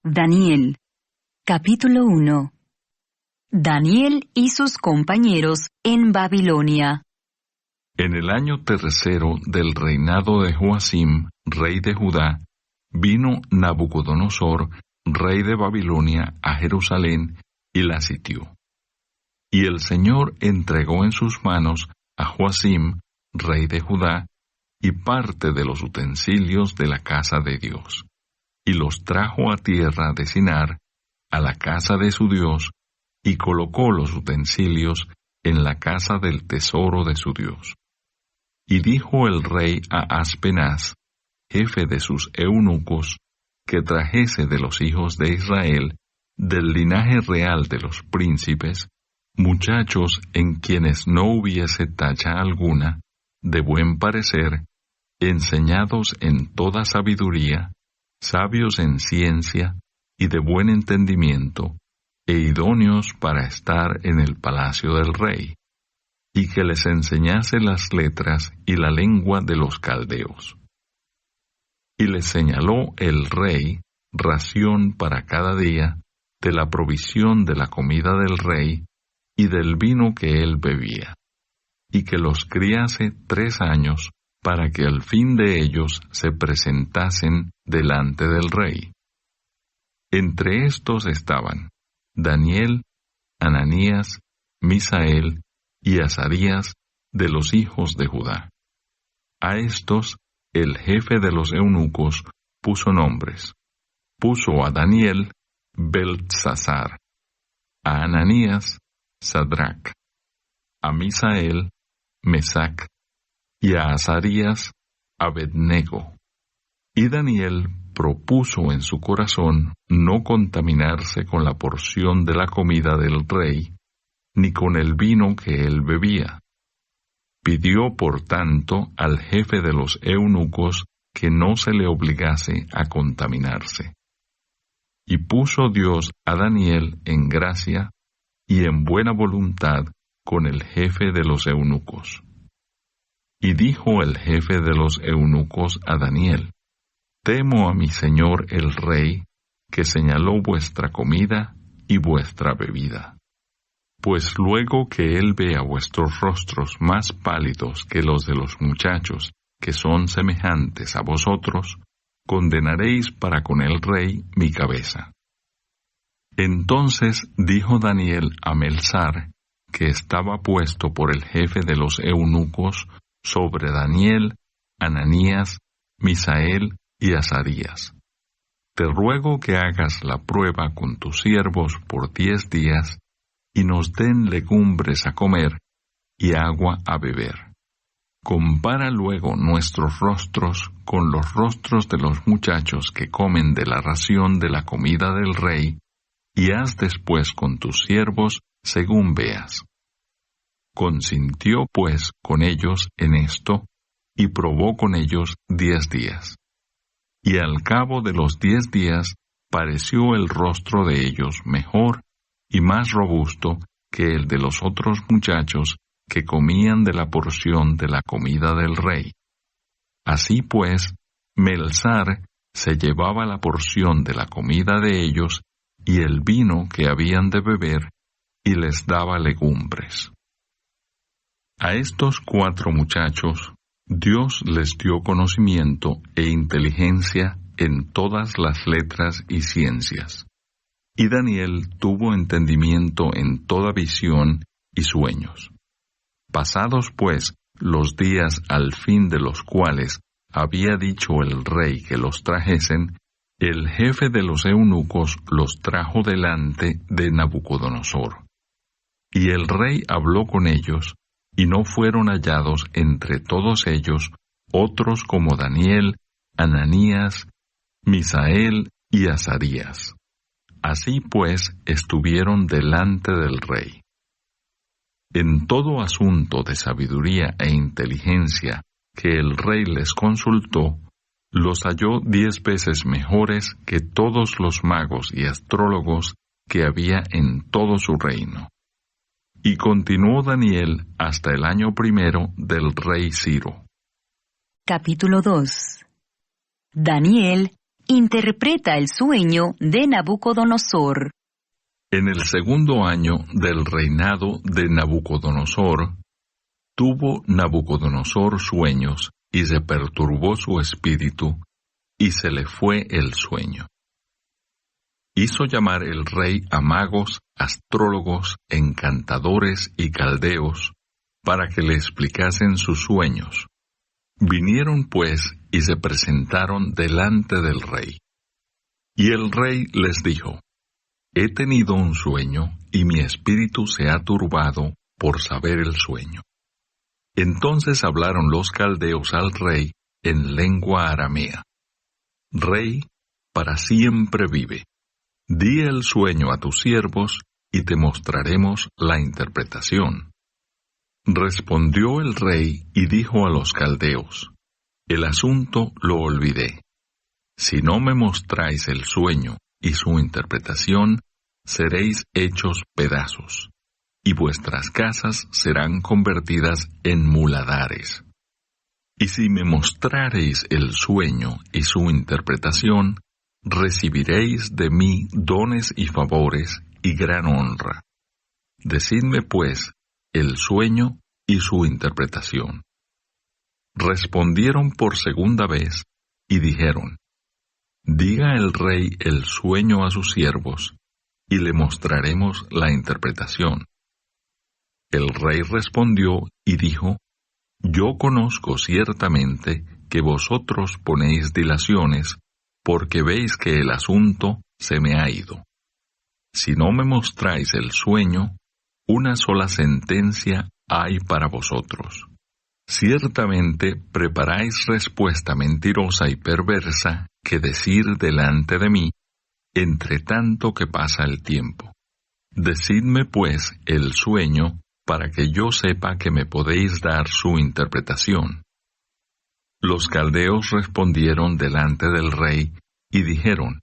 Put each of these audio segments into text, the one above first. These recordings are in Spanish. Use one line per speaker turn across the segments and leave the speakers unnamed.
Daniel. Capítulo 1. Daniel y sus compañeros en Babilonia.
En el año tercero del reinado de Joacim, rey de Judá, vino Nabucodonosor, rey de Babilonia, a Jerusalén y la sitió. Y el Señor entregó en sus manos a Joacim, rey de Judá, y parte de los utensilios de la casa de Dios, y los trajo a tierra de Sinar, a la casa de su Dios, y colocó los utensilios en la casa del tesoro de su Dios. Y dijo el rey a Aspenaz, jefe de sus eunucos, que trajese de los hijos de Israel, del linaje real de los príncipes, muchachos en quienes no hubiese tacha alguna, de buen parecer, enseñados en toda sabiduría, sabios en ciencia y de buen entendimiento, e idóneos para estar en el palacio del rey, y que les enseñase las letras y la lengua de los caldeos. Y les señaló el rey ración para cada día de la provisión de la comida del rey y del vino que él bebía, y que los criase 3 años para que al fin de ellos se presentasen delante del rey. Entre estos estaban Daniel, Ananías, Misael y Azarías de los hijos de Judá. A estos el jefe de los eunucos puso nombres. Puso a Daniel Beltsasar, a Ananías Sadrac, a Misael Mesac y a Azarías Abednego. Y Daniel propuso en su corazón no contaminarse con la porción de la comida del rey, ni con el vino que él bebía. Pidió, por tanto, al jefe de los eunucos que no se le obligase a contaminarse. Y puso Dios a Daniel en gracia y en buena voluntad con el jefe de los eunucos. Y dijo el jefe de los eunucos a Daniel: Temo a mi señor el rey, que señaló vuestra comida y vuestra bebida. Pues luego que él vea vuestros rostros más pálidos que los de los muchachos, que son semejantes a vosotros, condenaréis para con el rey mi cabeza. Entonces dijo Daniel a Melsar, que estaba puesto por el jefe de los eunucos, sobre Daniel, Ananías, Misael y Azarías: Te ruego que hagas la prueba con tus siervos por 10 días, y nos den legumbres a comer y agua a beber. Compara luego nuestros rostros con los rostros de los muchachos que comen de la ración de la comida del rey, y haz después con tus siervos según veas. Consintió pues con ellos en esto, y probó con ellos 10 días. Y al cabo de los 10 días pareció el rostro de ellos mejor y más robusto que el de los otros muchachos que comían de la porción de la comida del rey. Así pues, Melsar se llevaba la porción de la comida de ellos y el vino que habían de beber, y les daba legumbres. A estos 4 muchachos, Dios les dio conocimiento e inteligencia en todas las letras y ciencias. Y Daniel tuvo entendimiento en toda visión y sueños. Pasados pues los días al fin de los cuales había dicho el rey que los trajesen, el jefe de los eunucos los trajo delante de Nabucodonosor. Y el rey habló con ellos, y no fueron hallados entre todos ellos otros como Daniel, Ananías, Misael y Azarías. Así pues estuvieron delante del rey. En todo asunto de sabiduría e inteligencia que el rey les consultó, los halló 10 veces mejores que todos los magos y astrólogos que había en todo su reino. Y continuó Daniel hasta el año 1 del rey Ciro.
Capítulo 2. Daniel interpreta el sueño de Nabucodonosor.
En el segundo año del reinado de Nabucodonosor, tuvo Nabucodonosor sueños y se perturbó su espíritu, y se le fue el sueño. Hizo llamar el rey a magos, astrólogos, encantadores y caldeos, para que le explicasen sus sueños. Vinieron pues y se presentaron delante del rey. Y el rey les dijo: He tenido un sueño, y mi espíritu se ha turbado por saber el sueño. Entonces hablaron los caldeos al rey en lengua aramea: Rey, para siempre vive. Di el sueño a tus siervos, y te mostraremos la interpretación. Respondió el rey y dijo a los caldeos: El asunto lo olvidé. Si no me mostráis el sueño y su interpretación, seréis hechos pedazos, y vuestras casas serán convertidas en muladares. Y si me mostrareis el sueño y su interpretación, recibiréis de mí dones y favores y gran honra. Decidme, pues, el sueño y su interpretación. Respondieron por segunda vez y dijeron: Diga el rey el sueño a sus siervos, y le mostraremos la interpretación. El rey respondió y dijo: Yo conozco ciertamente que vosotros ponéis dilaciones, porque veis que el asunto se me ha ido. Si no me mostráis el sueño, una sola sentencia hay para vosotros. Ciertamente preparáis respuesta mentirosa y perversa que decir delante de mí, entre tanto que pasa el tiempo. Decidme pues el sueño, para que yo sepa que me podéis dar su interpretación. Los caldeos respondieron delante del rey y dijeron: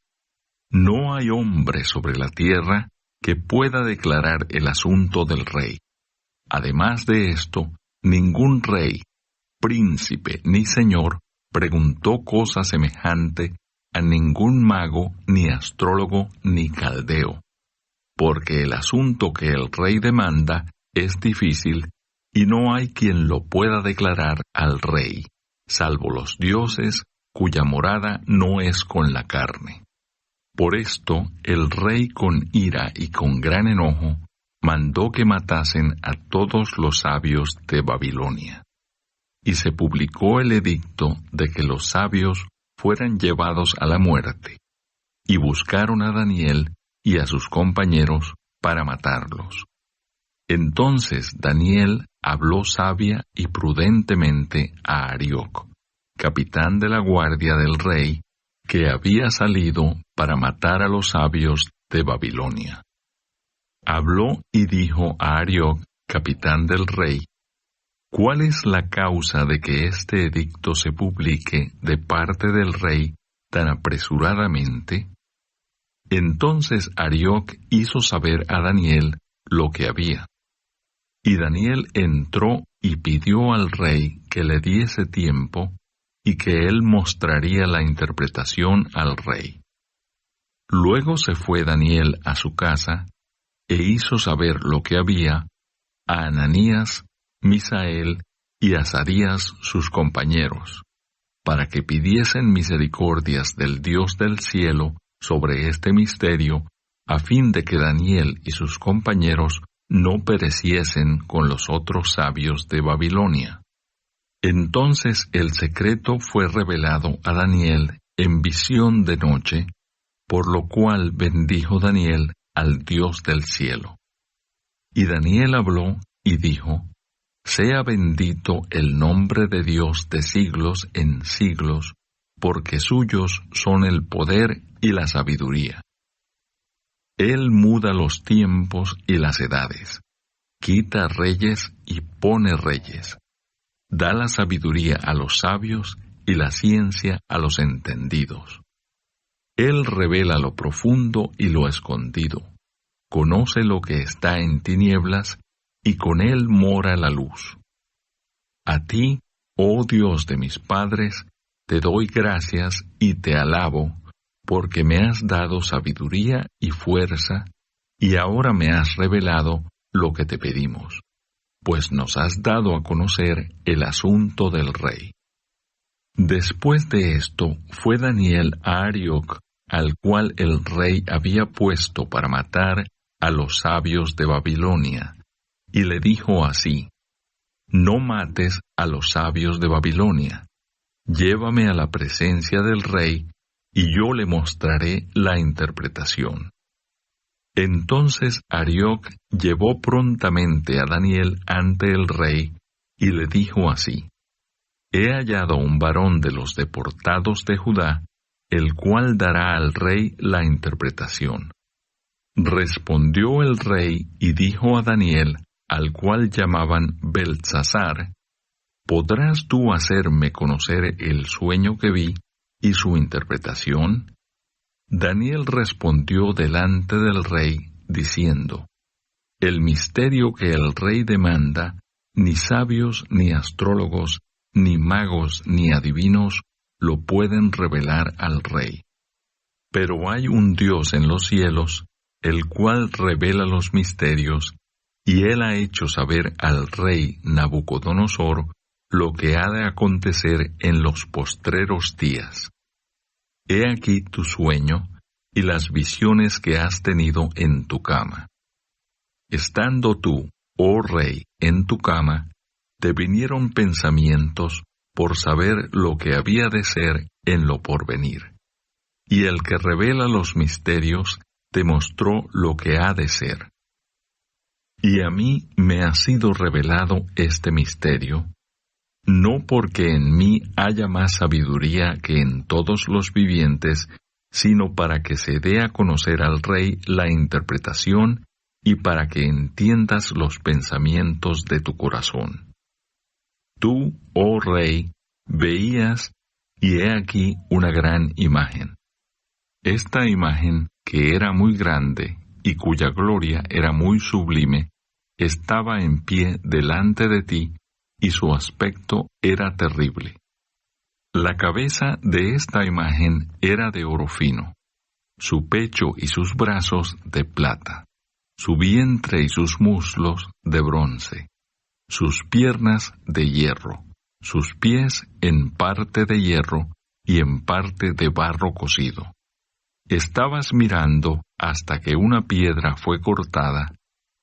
No hay hombre sobre la tierra que pueda declarar el asunto del rey. Además de esto, ningún rey, príncipe ni señor preguntó cosa semejante a ningún mago, ni astrólogo, ni caldeo, porque el asunto que el rey demanda es difícil, y no hay quien lo pueda declarar al rey, salvo los dioses, cuya morada no es con la carne. Por esto, el rey con ira y con gran enojo mandó que matasen a todos los sabios de Babilonia. Y se publicó el edicto de que los sabios fueran llevados a la muerte, y buscaron a Daniel y a sus compañeros para matarlos. Entonces Daniel habló sabia y prudentemente a Arioc, capitán de la guardia del rey, que había salido para matar a los sabios de Babilonia. Habló y dijo a Arioc, capitán del rey: ¿Cuál es la causa de que este edicto se publique de parte del rey tan apresuradamente? Entonces Arioc hizo saber a Daniel lo que había. Y Daniel entró y pidió al rey que le diese tiempo y que él mostraría la interpretación al rey. Luego se fue Daniel a su casa e hizo saber lo que había a Ananías, Misael y Azarías sus compañeros, para que pidiesen misericordias del Dios del cielo sobre este misterio, a fin de que Daniel y sus compañeros no pereciesen con los otros sabios de Babilonia. Entonces el secreto fue revelado a Daniel en visión de noche, por lo cual bendijo Daniel al Dios del cielo. Y Daniel habló y dijo: Sea bendito el nombre de Dios de siglos en siglos, porque suyos son el poder y la sabiduría. Él muda los tiempos y las edades, quita reyes y pone reyes, da la sabiduría a los sabios y la ciencia a los entendidos. Él revela lo profundo y lo escondido, conoce lo que está en tinieblas, y con él mora la luz. A ti, oh Dios de mis padres, te doy gracias y te alabo, porque me has dado sabiduría y fuerza, y ahora me has revelado lo que te pedimos, pues nos has dado a conocer el asunto del rey. Después de esto fue Daniel a Arioc, al cual el rey había puesto para matar a los sabios de Babilonia, y le dijo así: No mates a los sabios de Babilonia, llévame a la presencia del rey, y yo le mostraré la interpretación. Entonces Arioc llevó prontamente a Daniel ante el rey, y le dijo así: He hallado un varón de los deportados de Judá, el cual dará al rey la interpretación. Respondió el rey y dijo a Daniel, al cual llamaban Beltsasar: ¿Podrás tú hacerme conocer el sueño que vi y su interpretación? Daniel respondió delante del rey, diciendo: El misterio que el rey demanda, ni sabios, ni astrólogos, ni magos, ni adivinos lo pueden revelar al rey. Pero hay un Dios en los cielos, el cual revela los misterios, y él ha hecho saber al rey Nabucodonosor lo que ha de acontecer en los postreros días. He aquí tu sueño y las visiones que has tenido en tu cama. Estando tú, oh rey, en tu cama, te vinieron pensamientos por saber lo que había de ser en lo porvenir. Y el que revela los misterios te mostró lo que ha de ser. Y a mí me ha sido revelado este misterio, no porque en mí haya más sabiduría que en todos los vivientes, sino para que se dé a conocer al rey la interpretación y para que entiendas los pensamientos de tu corazón. Tú, oh rey, veías, y he aquí una gran imagen. Esta imagen, que era muy grande y cuya gloria era muy sublime, estaba en pie delante de ti, y su aspecto era terrible. La cabeza de esta imagen era de oro fino, su pecho y sus brazos de plata, su vientre y sus muslos de bronce, sus piernas de hierro, sus pies en parte de hierro y en parte de barro cocido. Estabas mirando hasta que una piedra fue cortada,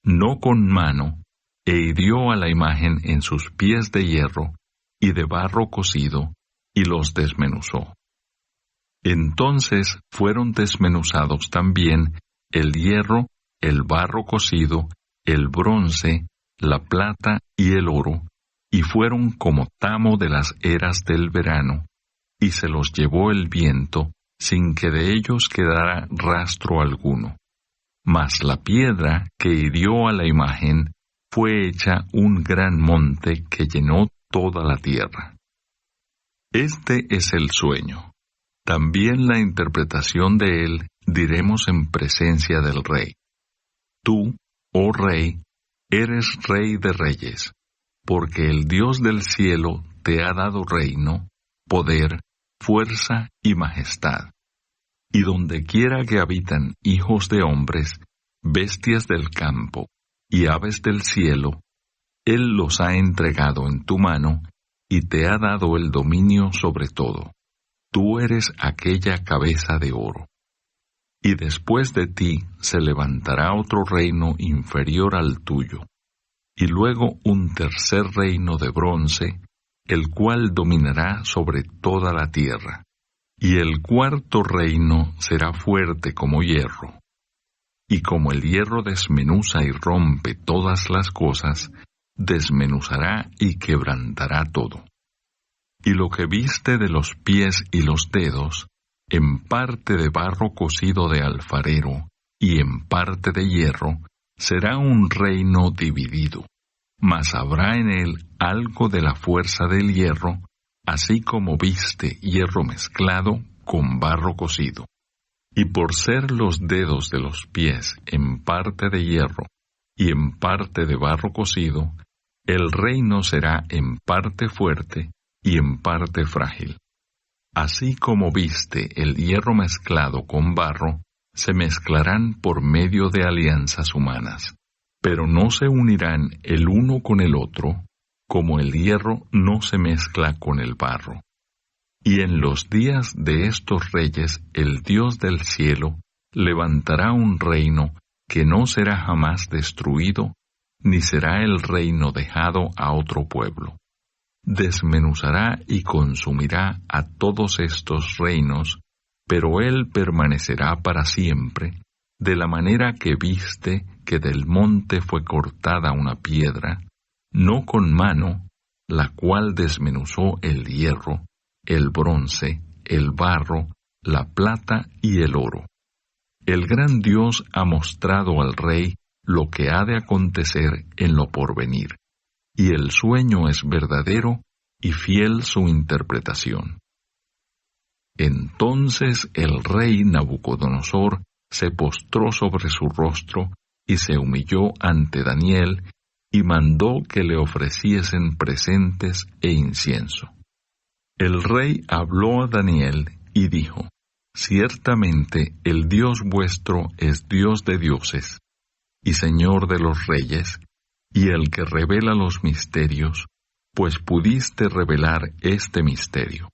no con mano, e hirió a la imagen en sus pies de hierro y de barro cocido, y los desmenuzó. Entonces fueron desmenuzados también el hierro, el barro cocido, el bronce, la plata y el oro, y fueron como tamo de las eras del verano, y se los llevó el viento, sin que de ellos quedara rastro alguno. Mas la piedra que hirió a la imagen fue hecha un gran monte que llenó toda la tierra. Este es el sueño. También la interpretación de él diremos en presencia del rey. Tú, oh rey, eres rey de reyes, porque el Dios del cielo te ha dado reino, poder, fuerza y majestad. Y donde quiera que habitan hijos de hombres, bestias del campo y aves del cielo, Él los ha entregado en tu mano y te ha dado el dominio sobre todo. Tú eres aquella cabeza de oro. Y después de ti se levantará otro reino inferior al tuyo, y luego un tercer reino de bronce, el cual dominará sobre toda la tierra. Y el cuarto reino será fuerte como hierro. Y como el hierro desmenuza y rompe todas las cosas, desmenuzará y quebrantará todo. Y lo que viste de los pies y los dedos, en parte de barro cocido de alfarero y en parte de hierro, será un reino dividido, mas habrá en él algo de la fuerza del hierro, así como viste hierro mezclado con barro cocido. Y por ser los dedos de los pies en parte de hierro y en parte de barro cocido, el reino será en parte fuerte y en parte frágil. Así como viste el hierro mezclado con barro, se mezclarán por medio de alianzas humanas, pero no se unirán el uno con el otro, como el hierro no se mezcla con el barro. Y en los días de estos reyes el Dios del cielo levantará un reino que no será jamás destruido, ni será el reino dejado a otro pueblo. Desmenuzará y consumirá a todos estos reinos, pero él permanecerá para siempre, de la manera que viste que del monte fue cortada una piedra, no con mano, la cual desmenuzó el hierro, el bronce, el barro, la plata y el oro. El gran Dios ha mostrado al rey lo que ha de acontecer en lo porvenir, y el sueño es verdadero y fiel su interpretación. Entonces el rey Nabucodonosor se postró sobre su rostro y se humilló ante Daniel y mandó que le ofreciesen presentes e incienso. El rey habló a Daniel y dijo: Ciertamente el Dios vuestro es Dios de dioses y Señor de los reyes, y el que revela los misterios, pues pudiste revelar este misterio.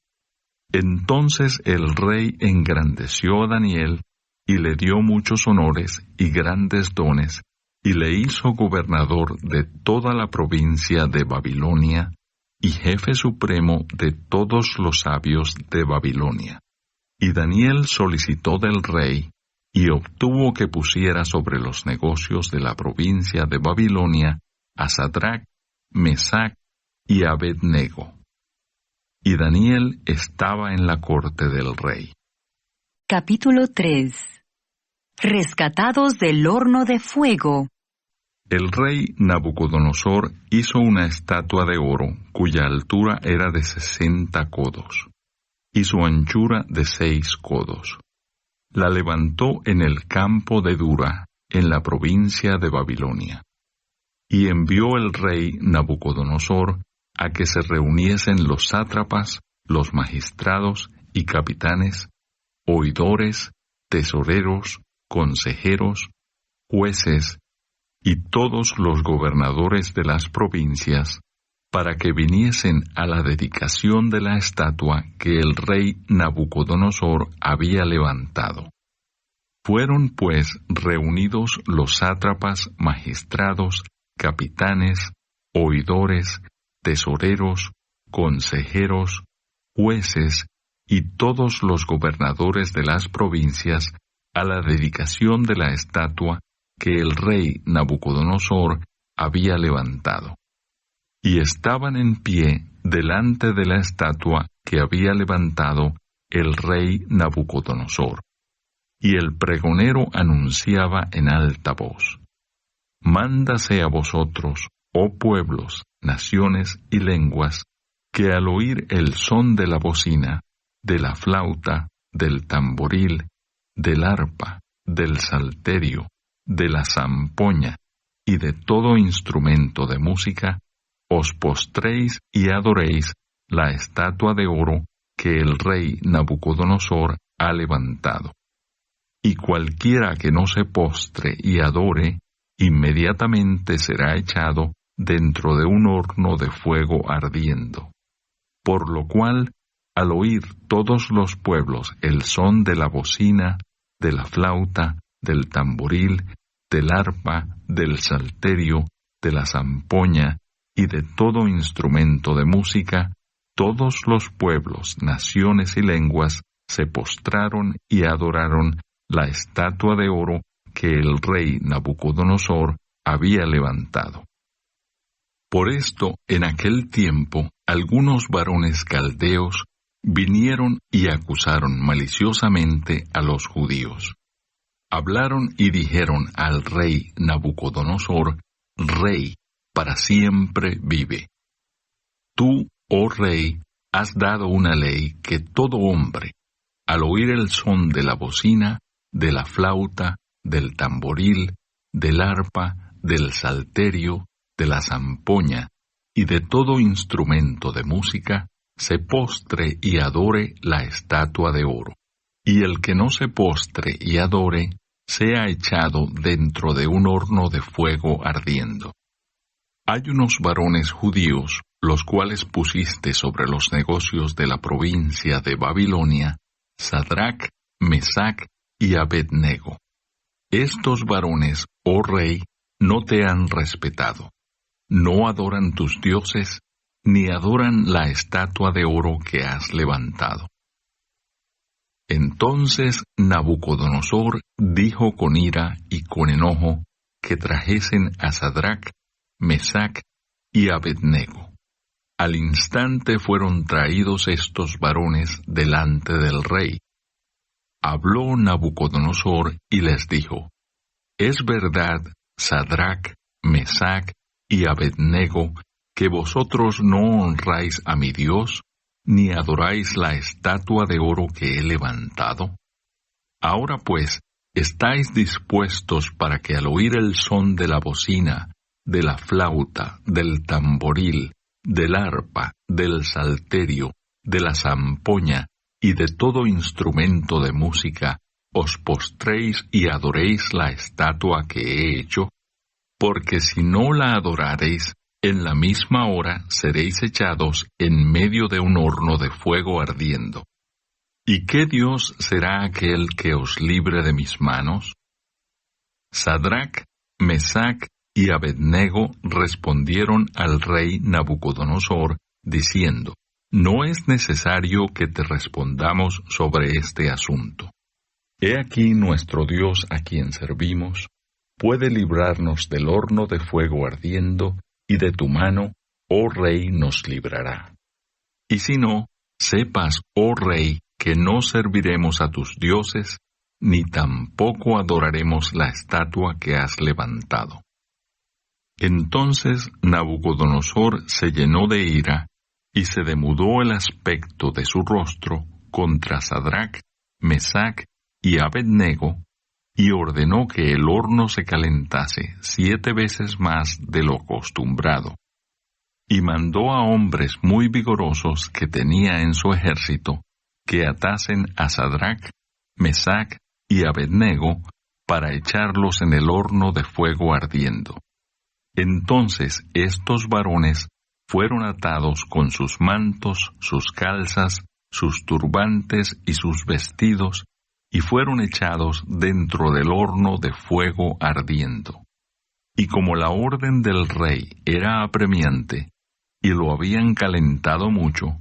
Entonces el rey engrandeció a Daniel y le dio muchos honores y grandes dones, y le hizo gobernador de toda la provincia de Babilonia y jefe supremo de todos los sabios de Babilonia. Y Daniel solicitó del rey y obtuvo que pusiera sobre los negocios de la provincia de Babilonia a Sadrach, Mesac y Abednego. Y Daniel estaba en la corte del rey.
Capítulo 3. Rescatados del horno de fuego.
El rey Nabucodonosor hizo una estatua de oro cuya altura era de 60 codos y su anchura de 6 codos. La levantó en el campo de Dura, en la provincia de Babilonia. Y envió el rey Nabucodonosor a que se reuniesen los sátrapas, los magistrados y capitanes, oidores, tesoreros, consejeros, jueces y todos los gobernadores de las provincias, para que viniesen a la dedicación de la estatua que el rey Nabucodonosor había levantado. Fueron pues reunidos los sátrapas, magistrados, capitanes, oidores, tesoreros, consejeros, jueces y todos los gobernadores de las provincias a la dedicación de la estatua que el rey Nabucodonosor había levantado. Y estaban en pie delante de la estatua que había levantado el rey Nabucodonosor. Y el pregonero anunciaba en alta voz: Mándase a vosotros, oh pueblos, naciones y lenguas, que al oír el son de la bocina, de la flauta, del tamboril, del arpa, del salterio, de la zampoña y de todo instrumento de música, os postréis y adoréis la estatua de oro que el rey Nabucodonosor ha levantado. Y cualquiera que no se postre y adore, inmediatamente será echado dentro de un horno de fuego ardiendo. Por lo cual, al oír todos los pueblos el son de la bocina, de la flauta, del tamboril, del arpa, del salterio, de la zampoña y de todo instrumento de música, todos los pueblos, naciones y lenguas se postraron y adoraron la estatua de oro que el rey Nabucodonosor había levantado. Por esto, en aquel tiempo, algunos varones caldeos vinieron y acusaron maliciosamente a los judíos. Hablaron y dijeron al rey Nabucodonosor: Rey, para siempre vive. Tú, oh rey, has dado una ley que todo hombre, al oír el son de la bocina, de la flauta, del tamboril, del arpa, del salterio, de la zampoña y de todo instrumento de música, se postre y adore la estatua de oro. Y el que no se postre y adore, sea echado dentro de un horno de fuego ardiendo. Hay unos varones judíos, los cuales pusiste sobre los negocios de la provincia de Babilonia, Sadrac, Mesac y Abednego. Estos varones, oh rey, no te han respetado. No adoran tus dioses, ni adoran la estatua de oro que has levantado. Entonces Nabucodonosor dijo con ira y con enojo que trajesen a Sadrac, Mesac y Abednego. Al instante fueron traídos estos varones delante del rey. Habló Nabucodonosor y les dijo: Es verdad, Sadrac, Mesac y Abednego, que vosotros no honráis a mi Dios, ni adoráis la estatua de oro que he levantado. Ahora pues, ¿estáis dispuestos para que al oír el son de la bocina, de la flauta, del tamboril, del arpa, del salterio, de la zampoña y de todo instrumento de música, os postréis y adoréis la estatua que he hecho? Porque si no la adorareis, en la misma hora seréis echados en medio de un horno de fuego ardiendo. ¿Y qué Dios será aquel que os libre de mis manos? Sadrac, Mesac y Abednego respondieron al rey Nabucodonosor, diciendo: No es necesario que te respondamos sobre este asunto. He aquí nuestro Dios a quien servimos, puede librarnos del horno de fuego ardiendo, y de tu mano, oh rey, nos librará. Y si no, sepas, oh rey, que no serviremos a tus dioses, ni tampoco adoraremos la estatua que has levantado. Entonces Nabucodonosor se llenó de ira, y se demudó el aspecto de su rostro contra Sadrac, Mesac y Abednego, y ordenó que el horno se calentase 7 veces más de lo acostumbrado. Y mandó a hombres muy vigorosos que tenía en su ejército, que atasen a Sadrac, Mesac y Abednego, para echarlos en el horno de fuego ardiendo. Entonces estos varones fueron atados con sus mantos, sus calzas, sus turbantes y sus vestidos, y fueron echados dentro del horno de fuego ardiendo. Y como la orden del rey era apremiante, y lo habían calentado mucho,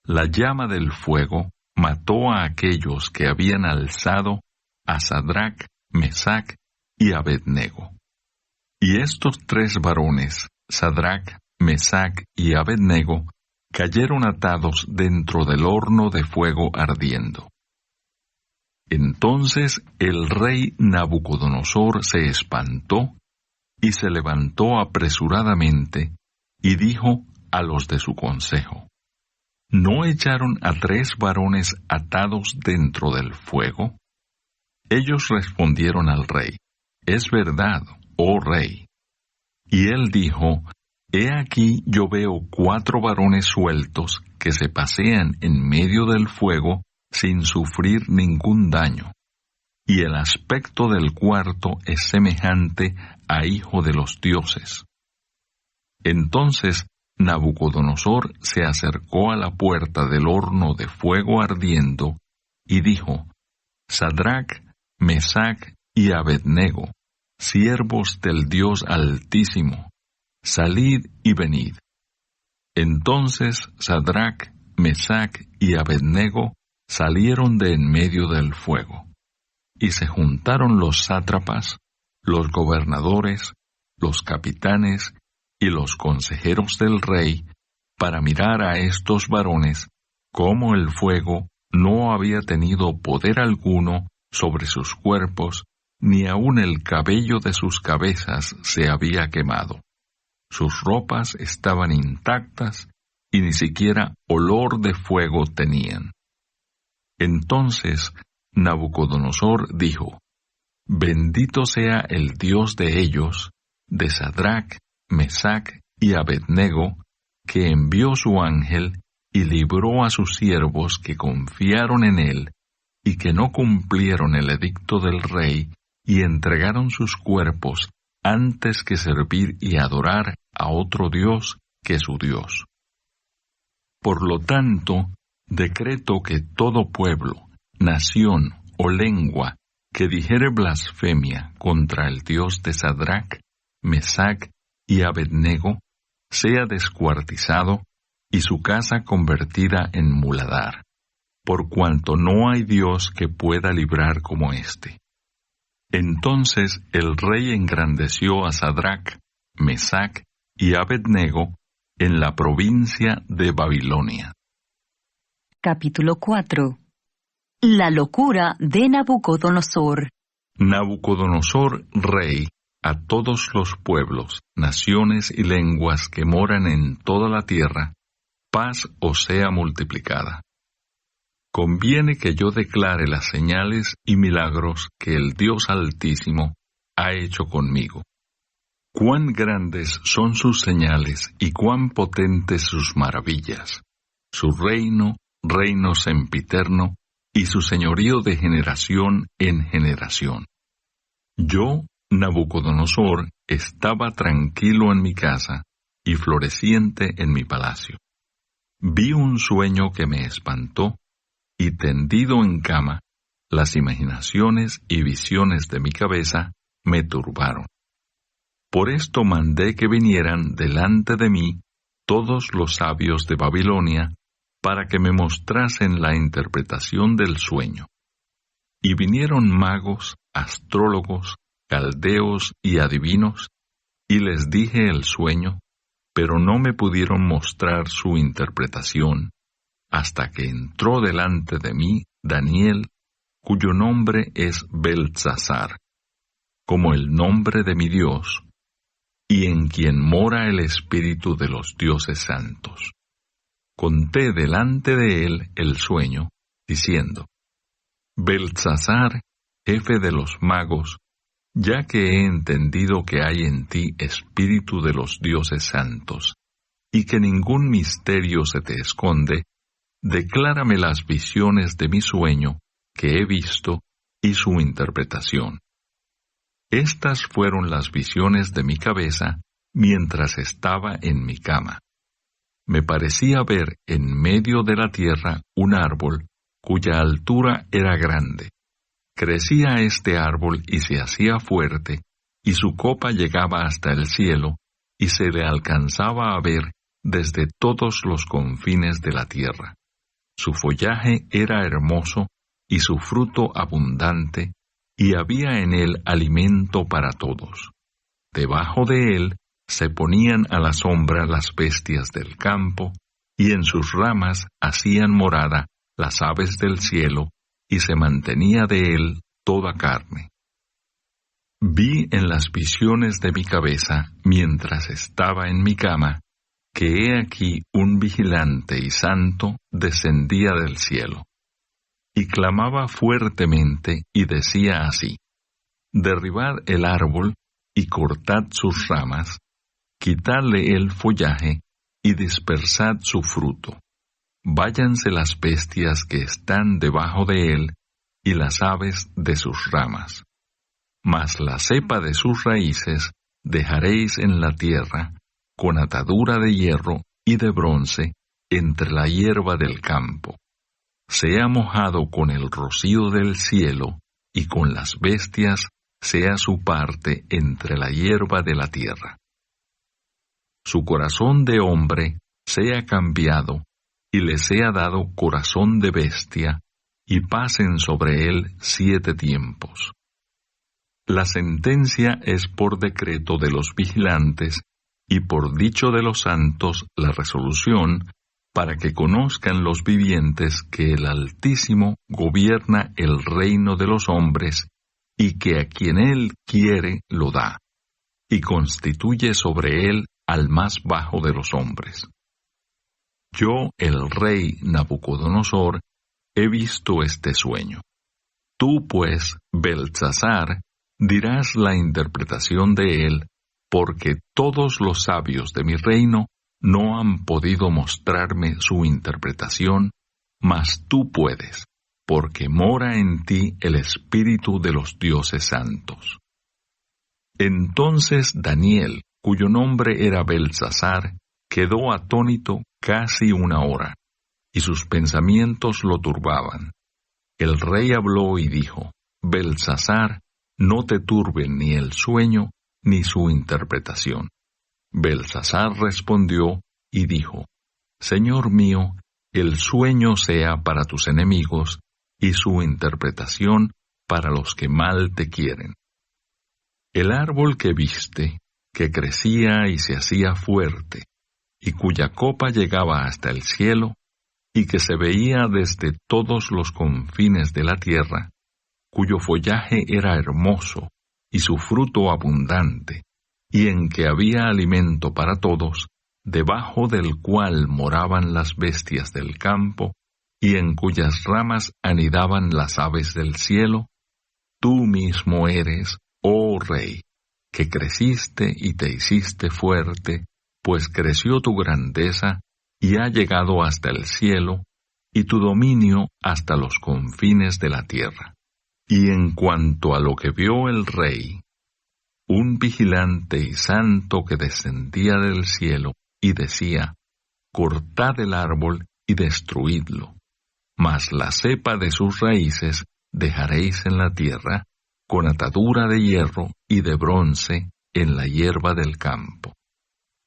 la llama del fuego mató a aquellos que habían alzado a Sadrac, Mesac y Abednego. Y estos 3 varones, Sadrac, Mesac y Abednego, cayeron atados dentro del horno de fuego ardiendo. Entonces el rey Nabucodonosor se espantó y se levantó apresuradamente y dijo a los de su consejo: ¿No echaron a 3 varones atados dentro del fuego? Ellos respondieron al rey: Es verdad, oh rey. Y él dijo: He aquí yo veo 4 varones sueltos que se pasean en medio del fuego sin sufrir ningún daño, y el aspecto del cuarto es semejante a hijo de los dioses. Entonces Nabucodonosor se acercó a la puerta del horno de fuego ardiendo, y dijo: Sadrac, Mesac y Abednego, siervos del Dios Altísimo, salid y venid. Entonces Sadrac, Mesac y Abednego salieron de en medio del fuego, y se juntaron los sátrapas, los gobernadores, los capitanes y los consejeros del rey, para mirar a estos varones cómo el fuego no había tenido poder alguno sobre sus cuerpos, ni aun el cabello de sus cabezas se había quemado. Sus ropas estaban intactas, y ni siquiera olor de fuego tenían. Entonces Nabucodonosor dijo: Bendito sea el Dios de ellos, de Sadrac, Mesac y Abednego, que envió su ángel y libró a sus siervos que confiaron en él, y que no cumplieron el edicto del rey, y entregaron sus cuerpos antes que servir y adorar a otro Dios que su Dios. Por lo tanto, decreto que todo pueblo, nación o lengua que dijere blasfemia contra el Dios de Sadrach, Mesach y Abednego, sea descuartizado y su casa convertida en muladar, por cuanto no hay Dios que pueda librar como éste. Entonces el rey engrandeció a Sadrach, Mesach y Abednego en la provincia de Babilonia.
Capítulo 4. La locura de Nabucodonosor.
Nabucodonosor, rey, a todos los pueblos, naciones y lenguas que moran en toda la tierra, paz os sea multiplicada. Conviene que yo declare las señales y milagros que el Dios Altísimo ha hecho conmigo. Cuán grandes son sus señales y cuán potentes sus maravillas. Su reino sempiterno, y su señorío de generación en generación. Yo, Nabucodonosor, estaba tranquilo en mi casa y floreciente en mi palacio. Vi un sueño que me espantó, y tendido en cama, las imaginaciones y visiones de mi cabeza me turbaron. Por esto mandé que vinieran delante de mí todos los sabios de Babilonia, para que me mostrasen la interpretación del sueño. Y vinieron magos, astrólogos, caldeos y adivinos, y les dije el sueño, pero no me pudieron mostrar su interpretación, hasta que entró delante de mí Daniel, cuyo nombre es Beltsasar, como el nombre de mi Dios, y en quien mora el espíritu de los dioses santos. Conté delante de él el sueño, diciendo: Beltsasar, jefe de los magos, ya que he entendido que hay en ti espíritu de los dioses santos, y que ningún misterio se te esconde, declárame las visiones de mi sueño que he visto y su interpretación. Estas fueron las visiones de mi cabeza mientras estaba en mi cama. Me parecía ver en medio de la tierra un árbol cuya altura era grande. Crecía este árbol y se hacía fuerte, y su copa llegaba hasta el cielo, y se le alcanzaba a ver desde todos los confines de la tierra. Su follaje era hermoso, y su fruto abundante, y había en él alimento para todos. Debajo de él se ponían a la sombra las bestias del campo, y en sus ramas hacían morada las aves del cielo, y se mantenía de él toda carne. Vi en las visiones de mi cabeza, mientras estaba en mi cama, que he aquí un vigilante y santo descendía del cielo, y clamaba fuertemente y decía así: derribad el árbol y cortad sus ramas, quitadle el follaje y dispersad su fruto. Váyanse las bestias que están debajo de él y las aves de sus ramas. Mas la cepa de sus raíces dejaréis en la tierra, con atadura de hierro y de bronce, entre la hierba del campo. Sea mojado con el rocío del cielo, y con las bestias sea su parte entre la hierba de la tierra. Su corazón de hombre sea cambiado, y le sea dado corazón de bestia, y pasen sobre él 7 tiempos. La sentencia es por decreto de los vigilantes, y por dicho de los santos la resolución, para que conozcan los vivientes que el Altísimo gobierna el reino de los hombres, y que a quien él quiere lo da, y constituye sobre él al más bajo de los hombres. Yo, el rey Nabucodonosor, he visto este sueño. Tú, pues, Beltsasar, dirás la interpretación de él, porque todos los sabios de mi reino no han podido mostrarme su interpretación, mas tú puedes, porque mora en ti el espíritu de los dioses santos. Entonces Daniel, cuyo nombre era Beltsasar, quedó atónito casi una hora, y sus pensamientos lo turbaban. El rey habló y dijo: Beltsasar, no te turben ni el sueño ni su interpretación. Beltsasar respondió y dijo: Señor mío, el sueño sea para tus enemigos y su interpretación para los que mal te quieren. El árbol que viste, que crecía y se hacía fuerte, y cuya copa llegaba hasta el cielo, y que se veía desde todos los confines de la tierra, cuyo follaje era hermoso y su fruto abundante, y en que había alimento para todos, debajo del cual moraban las bestias del campo, y en cuyas ramas anidaban las aves del cielo, tú mismo eres, oh Rey, que creciste y te hiciste fuerte, pues creció tu grandeza y ha llegado hasta el cielo, y tu dominio hasta los confines de la tierra. Y en cuanto a lo que vio el rey, un vigilante y santo que descendía del cielo y decía: cortad el árbol y destruidlo, mas la cepa de sus raíces dejaréis en la tierra, con atadura de hierro y de bronce en la hierba del campo,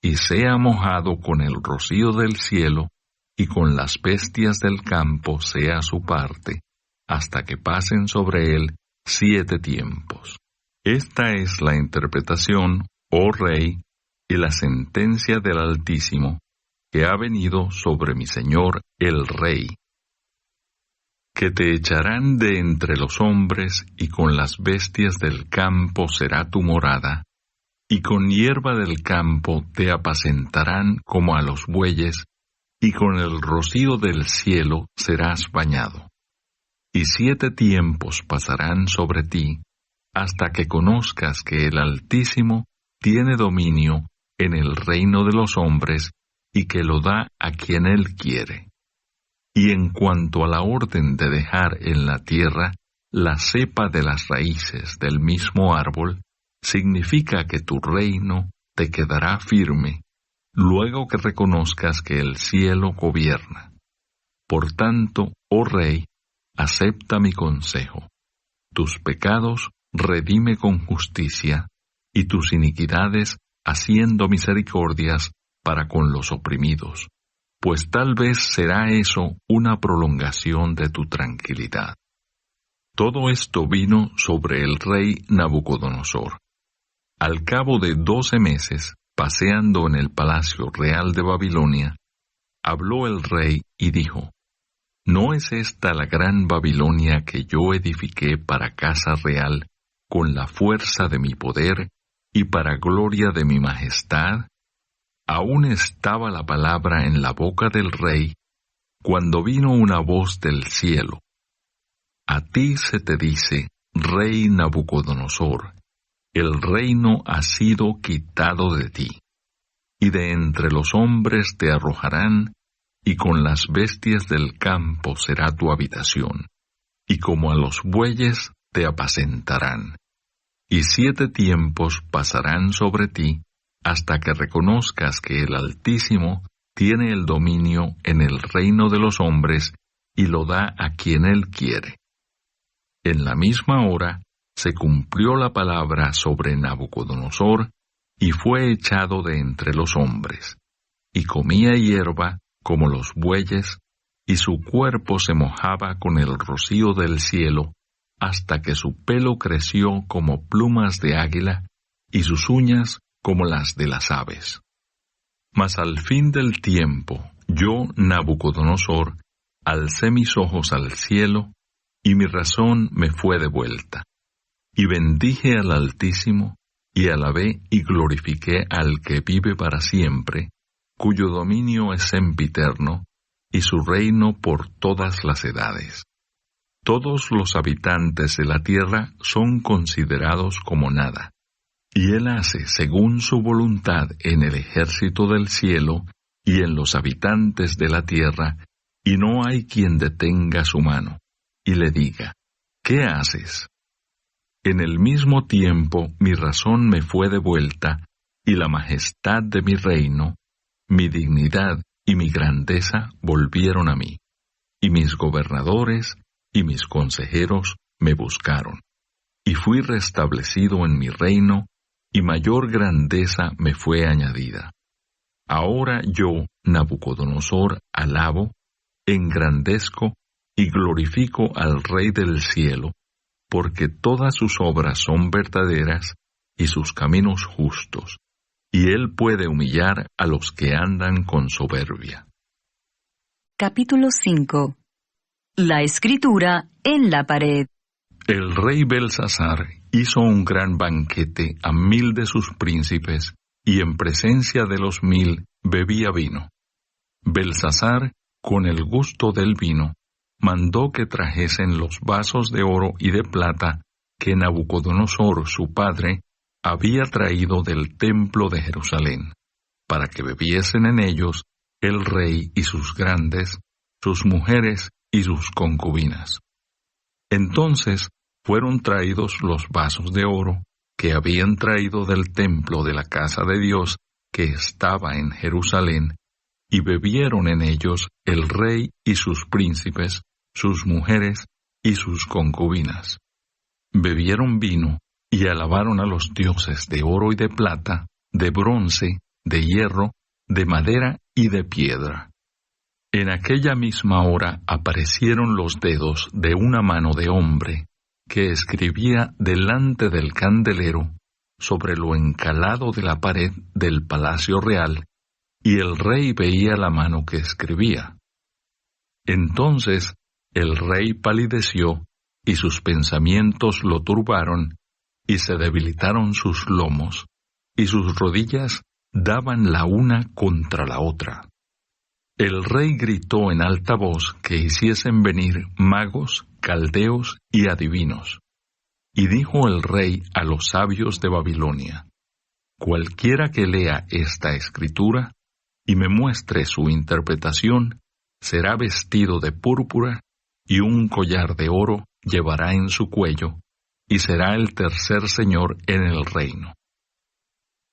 y sea mojado con el rocío del cielo, y con las bestias del campo sea su parte, hasta que pasen sobre él 7 tiempos. Esta es la interpretación, oh Rey, y la sentencia del Altísimo, que ha venido sobre mi Señor el Rey. Que te echarán de entre los hombres, y con las bestias del campo será tu morada, y con hierba del campo te apacentarán como a los bueyes, y con el rocío del cielo serás bañado. Y 7 tiempos pasarán sobre ti, hasta que conozcas que el Altísimo tiene dominio en el reino de los hombres, y que lo da a quien él quiere. Y en cuanto a la orden de dejar en la tierra la cepa de las raíces del mismo árbol, significa que tu reino te quedará firme, luego que reconozcas que el cielo gobierna. Por tanto, oh Rey, acepta mi consejo. Tus pecados redime con justicia, y tus iniquidades haciendo misericordias para con los oprimidos, pues tal vez será eso una prolongación de tu tranquilidad. Todo esto vino sobre el rey Nabucodonosor. Al cabo de 12 meses, paseando en el palacio real de Babilonia, habló el rey y dijo: ¿No es esta la gran Babilonia que yo edifiqué para casa real, con la fuerza de mi poder y para gloria de mi majestad? Aún estaba la palabra en la boca del rey, cuando vino una voz del cielo: A ti se te dice, rey Nabucodonosor, el reino ha sido quitado de ti, y de entre los hombres te arrojarán, y con las bestias del campo será tu habitación, y como a los bueyes te apacentarán. Y 7 tiempos pasarán sobre ti, hasta que reconozcas que el Altísimo tiene el dominio en el reino de los hombres, y lo da a quien él quiere. En la misma hora se cumplió la palabra sobre Nabucodonosor, y fue echado de entre los hombres, y comía hierba como los bueyes, y su cuerpo se mojaba con el rocío del cielo, hasta que su pelo creció como plumas de águila, y sus uñas como las de las aves. Mas al fin del tiempo, yo, Nabucodonosor, alcé mis ojos al cielo, y mi razón me fue devuelta. Y bendije al Altísimo, y alabé y glorifiqué al que vive para siempre, cuyo dominio es sempiterno, y su reino por todas las edades. Todos los habitantes de la tierra son considerados como nada, y él hace según su voluntad en el ejército del cielo y en los habitantes de la tierra, y no hay quien detenga su mano, y le diga, ¿qué haces? En el mismo tiempo mi razón me fue devuelta, y la majestad de mi reino, mi dignidad y mi grandeza volvieron a mí, y mis gobernadores y mis consejeros me buscaron, y fui restablecido en mi reino, y mayor grandeza me fue añadida. Ahora yo, Nabucodonosor, alabo, engrandezco y glorifico al Rey del cielo, porque todas sus obras son verdaderas y sus caminos justos, y él puede humillar a los que andan con soberbia.
Capítulo 5. La escritura en la pared.
El rey Belsasar hizo un gran banquete a 1000 de sus príncipes, y en presencia de los 1000 bebía vino. Belsasar, con el gusto del vino, mandó que trajesen los vasos de oro y de plata que Nabucodonosor, su padre, había traído del templo de Jerusalén, para que bebiesen en ellos el rey y sus grandes, sus mujeres y sus concubinas. Entonces fueron traídos los vasos de oro que habían traído del templo de la casa de Dios que estaba en Jerusalén, y bebieron en ellos el rey y sus príncipes, sus mujeres y sus concubinas. Bebieron vino y alabaron a los dioses de oro y de plata, de bronce, de hierro, de madera y de piedra. En aquella misma hora aparecieron los dedos de una mano de hombre que escribía delante del candelero sobre lo encalado de la pared del palacio real, y el rey veía la mano que escribía. Entonces el rey palideció, y sus pensamientos lo turbaron, y se debilitaron sus lomos, y sus rodillas daban la una contra la otra. El rey gritó en alta voz que hiciesen venir magos, caldeos y adivinos. Y dijo el rey a los sabios de Babilonia: cualquiera que lea esta escritura y me muestre su interpretación, será vestido de púrpura, y un collar de oro llevará en su cuello, y será el tercer señor en el reino.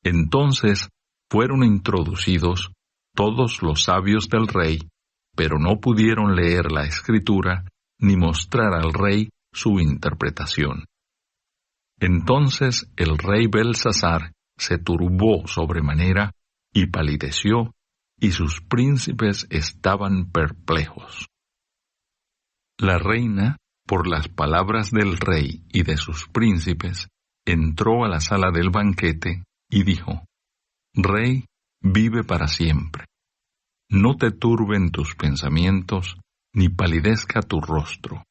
Entonces fueron introducidos todos los sabios del rey, pero no pudieron leer la escritura ni mostrar al rey su interpretación. Entonces el rey Belsasar se turbó sobremanera y palideció, y sus príncipes estaban perplejos. La reina, por las palabras del rey y de sus príncipes, entró a la sala del banquete y dijo: Rey, vive para siempre. No te turben tus pensamientos, ni palidezca tu rostro.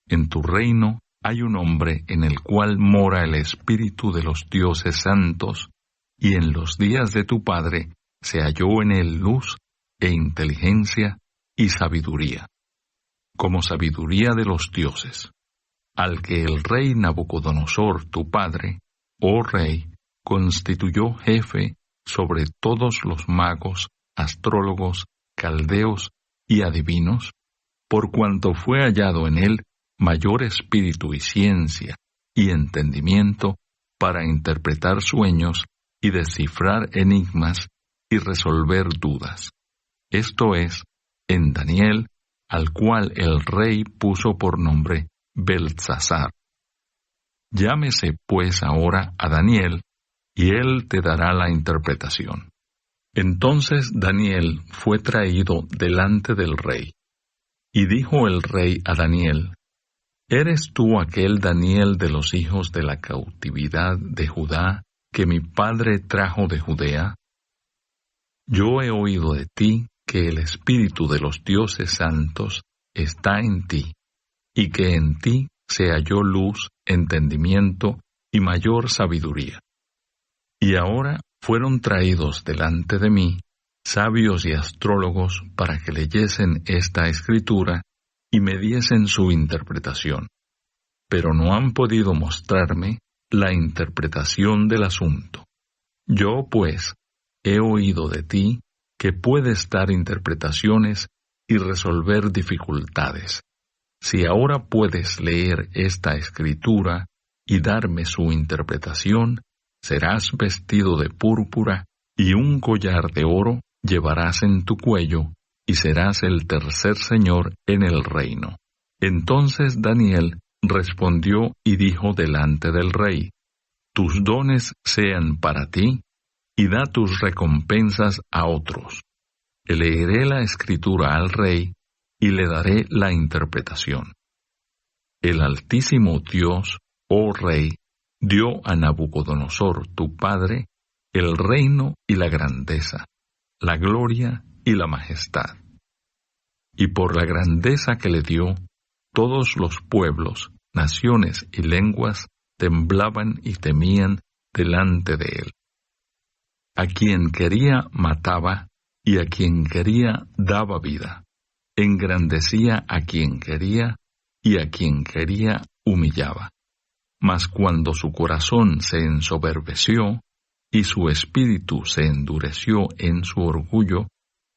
En tu reino hay un hombre en el cual mora el espíritu de los dioses santos, y en los días de tu padre se halló en él luz e inteligencia y sabiduría, como sabiduría de los dioses, al que el rey Nabucodonosor, tu padre, oh rey, constituyó jefe sobre todos los magos, astrólogos, caldeos y adivinos, por cuanto fue hallado en él mayor espíritu y ciencia y entendimiento para interpretar sueños y descifrar enigmas y resolver dudas. Esto es, en Daniel, al cual el rey puso por nombre Belsasar. Llámese pues ahora a Daniel, y él te dará la interpretación. Entonces Daniel fue traído delante del rey. Y dijo el rey a Daniel: ¿Eres tú aquel Daniel de los hijos de la cautividad de Judá que mi padre trajo de Judea? Yo he oído de ti que el espíritu de los dioses santos está en ti, y que en ti se halló luz, entendimiento y mayor sabiduría. Y ahora fueron traídos delante de mí sabios y astrólogos para que leyesen esta escritura y me diesen su interpretación, pero no han podido mostrarme la interpretación del asunto. Yo, pues, he oído de ti que puedes dar interpretaciones y resolver dificultades. Si ahora puedes leer esta escritura y darme su interpretación, serás vestido de púrpura y un collar de oro llevarás en tu cuello y serás el tercer señor en el reino. Entonces Daniel respondió y dijo delante del rey: Tus dones sean para ti, y da tus recompensas a otros. Leeré la escritura al rey, y le daré la interpretación. El Altísimo Dios, oh Rey, dio a Nabucodonosor, tu padre, el reino y la grandeza, la gloria y la majestad. Y por la grandeza que le dio, todos los pueblos, naciones y lenguas temblaban y temían delante de él. A quien quería mataba, y a quien quería daba vida. Engrandecía a quien quería, y a quien quería humillaba. Mas cuando su corazón se ensoberbeció, y su espíritu se endureció en su orgullo,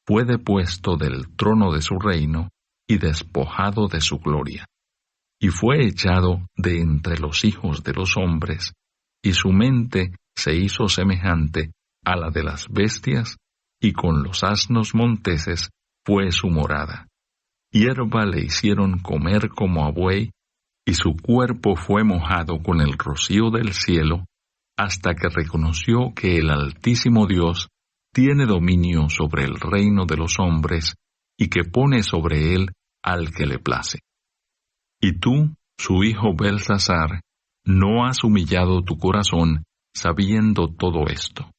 fue depuesto del trono de su reino, y despojado de su gloria. Y fue echado de entre los hijos de los hombres, y su mente se hizo semejante a la de las bestias, y con los asnos monteses fue su morada. Hierba le hicieron comer como a buey, y su cuerpo fue mojado con el rocío del cielo, hasta que reconoció que el Altísimo Dios tiene dominio sobre el reino de los hombres, y que pone sobre él al que le place. Y tú, su hijo Belsasar, no has humillado tu corazón sabiendo todo esto,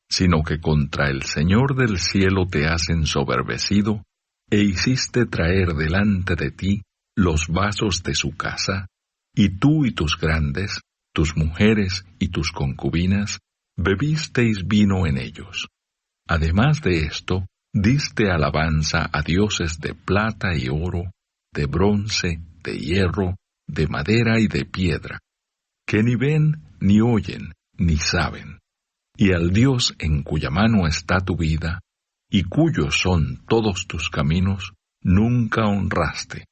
sino que contra el Señor del cielo te has ensoberbecido, e hiciste traer delante de ti los vasos de su casa, y tú y tus grandes, tus mujeres y tus concubinas, bebisteis vino en ellos. Además de esto, diste alabanza a dioses de plata y oro, de bronce, de hierro, de madera y de piedra, que ni ven, ni oyen, ni saben, y al Dios en cuya mano está tu vida, y cuyos son todos tus caminos, nunca honraste.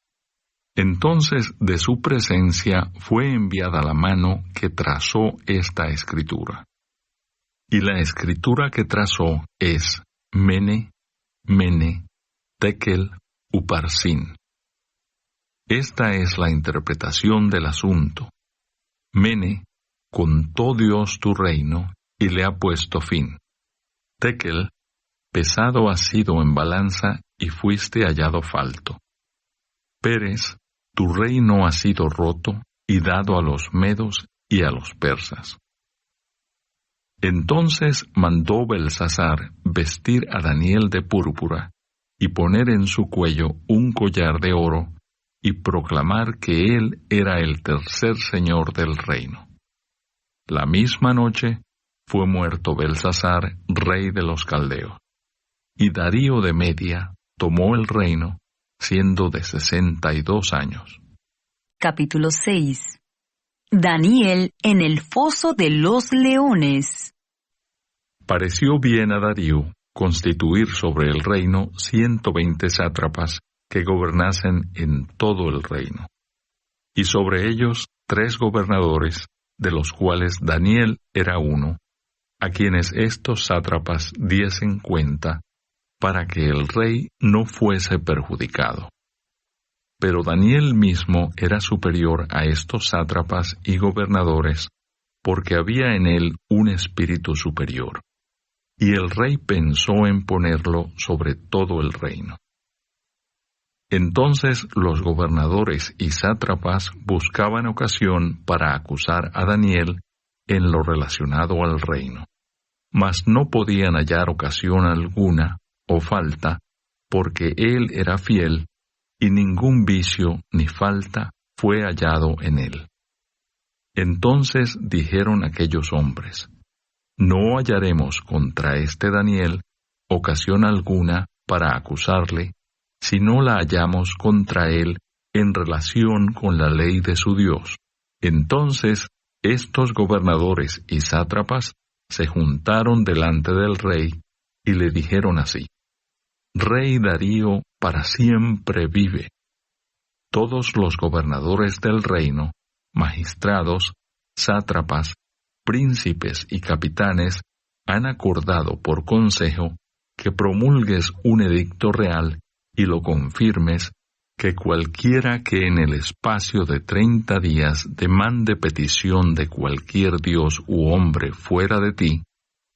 Entonces de su presencia fue enviada la mano que trazó esta escritura. Y la escritura que trazó es Mene, Mene, Tekel, Uparsin. Esta es la interpretación del asunto. Mene, contó Dios tu reino, y le ha puesto fin. Tekel, pesado has sido en balanza, y fuiste hallado falto. Pérez, tu reino ha sido roto, y dado a los medos y a los persas. Entonces mandó Belsasar vestir a Daniel de púrpura, y poner en su cuello un collar de oro, y proclamar que él era el tercer señor del reino. La misma noche fue muerto Belsasar, rey de los caldeos, y Darío de Media tomó el reino, siendo de 62 años.
Capítulo 6. Daniel en el foso de los leones.
Pareció bien a Darío constituir sobre el reino 120 sátrapas que gobernasen en todo el reino, y sobre ellos 3 gobernadores, de los cuales Daniel era uno, a quienes estos sátrapas diesen cuenta, para que el rey no fuese perjudicado. Pero Daniel mismo era superior a estos sátrapas y gobernadores, porque había en él un espíritu superior, y el rey pensó en ponerlo sobre todo el reino. Entonces los gobernadores y sátrapas buscaban ocasión para acusar a Daniel en lo relacionado al reino, mas no podían hallar ocasión alguna o falta, porque él era fiel, y ningún vicio ni falta fue hallado en él. Entonces dijeron aquellos hombres: No hallaremos contra este Daniel ocasión alguna para acusarle, si no la hallamos contra él en relación con la ley de su Dios. Entonces estos gobernadores y sátrapas se juntaron delante del rey y le dijeron así: Rey Darío para siempre vive. Todos los gobernadores del reino, magistrados, sátrapas, príncipes y capitanes han acordado por consejo que promulgues un edicto real y lo confirmes, que cualquiera que en el espacio de 30 días demande petición de cualquier dios u hombre fuera de ti,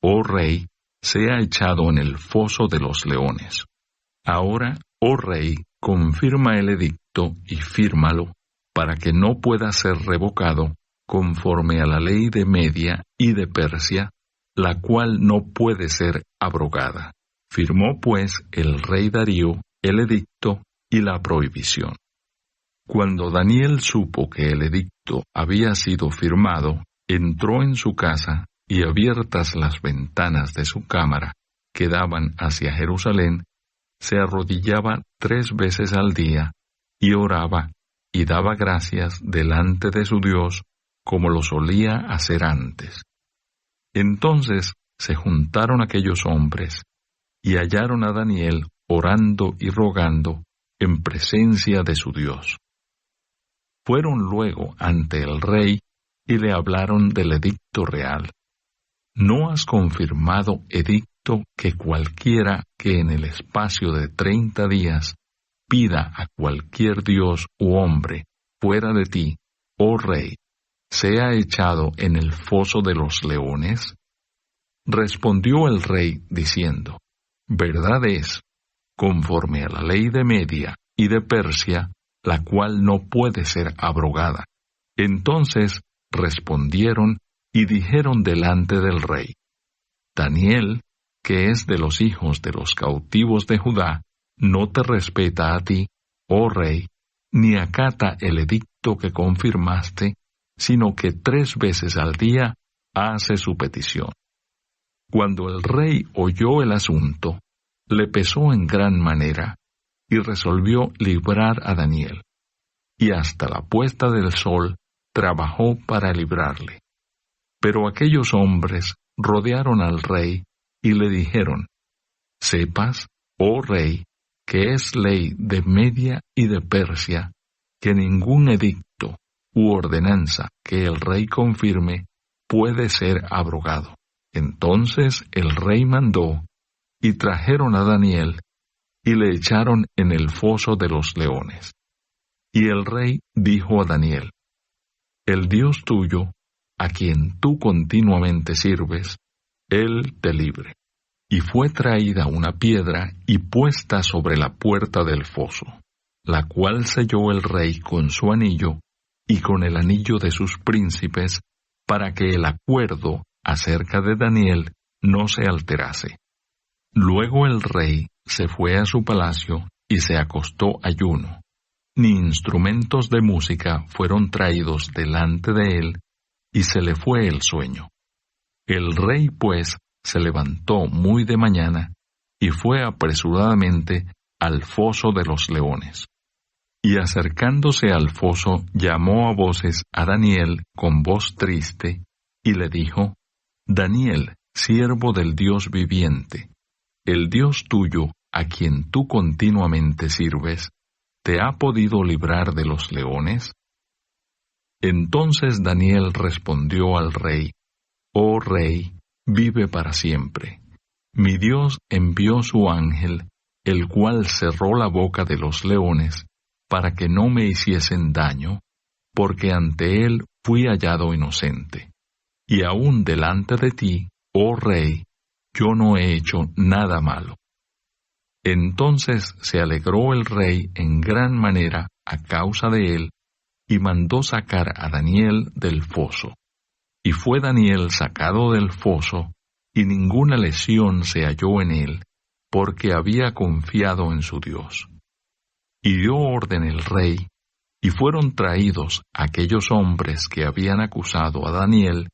oh rey, sea echado en el foso de los leones. Ahora, oh rey, confirma el edicto y fírmalo, para que no pueda ser revocado, conforme a la ley de Media y de Persia, la cual no puede ser abrogada. Firmó pues el rey Darío el edicto y la prohibición. Cuando Daniel supo que el edicto había sido firmado, entró en su casa y abiertas las ventanas de su cámara, que daban hacia Jerusalén, se arrodillaba 3 veces al día y oraba y daba gracias delante de su Dios, como lo solía hacer antes. Entonces se juntaron aquellos hombres y hallaron a Daniel orando y rogando en presencia de su Dios. Fueron luego ante el rey y le hablaron del edicto real. ¿No has confirmado edicto que cualquiera que en el espacio de 30 días pida a cualquier dios u hombre fuera de ti, oh rey, sea echado en el foso de los leones? Respondió el rey diciendo, verdad es, conforme a la ley de Media y de Persia, la cual no puede ser abrogada. Entonces respondieron y dijeron delante del rey, Daniel, que es de los hijos de los cautivos de Judá, no te respeta a ti, oh rey, ni acata el edicto que confirmaste, sino que 3 veces al día hace su petición. Cuando el rey oyó el asunto, le pesó en gran manera, y resolvió librar a Daniel. Y hasta la puesta del sol trabajó para librarle. Pero aquellos hombres rodearon al rey y le dijeron, sepas, oh rey, que es ley de Media y de Persia, que ningún edicto u ordenanza que el rey confirme puede ser abrogado. Entonces el rey mandó, y trajeron a Daniel, y le echaron en el foso de los leones. Y el rey dijo a Daniel, el Dios tuyo, a quien tú continuamente sirves, él te libre. Y fue traída una piedra y puesta sobre la puerta del foso, la cual selló el rey con su anillo y con el anillo de sus príncipes, para que el acuerdo acerca de Daniel no se alterase. Luego el rey se fue a su palacio y se acostó ayuno. Ni instrumentos de música fueron traídos delante de él, y se le fue el sueño. El rey, pues, se levantó muy de mañana, y fue apresuradamente al foso de los leones. Y acercándose al foso, llamó a voces a Daniel con voz triste, y le dijo, Daniel, siervo del Dios viviente, el Dios tuyo, a quien tú continuamente sirves, ¿te ha podido librar de los leones? Entonces Daniel respondió al rey, oh rey, vive para siempre. Mi Dios envió su ángel, el cual cerró la boca de los leones, para que no me hiciesen daño, porque ante él fui hallado inocente. Y aún delante de ti, oh rey, yo no he hecho nada malo. Entonces se alegró el rey en gran manera a causa de él, y mandó sacar a Daniel del foso. Y fue Daniel sacado del foso, y ninguna lesión se halló en él, porque había confiado en su Dios. Y dio orden el rey, y fueron traídos aquellos hombres que habían acusado a Daniel,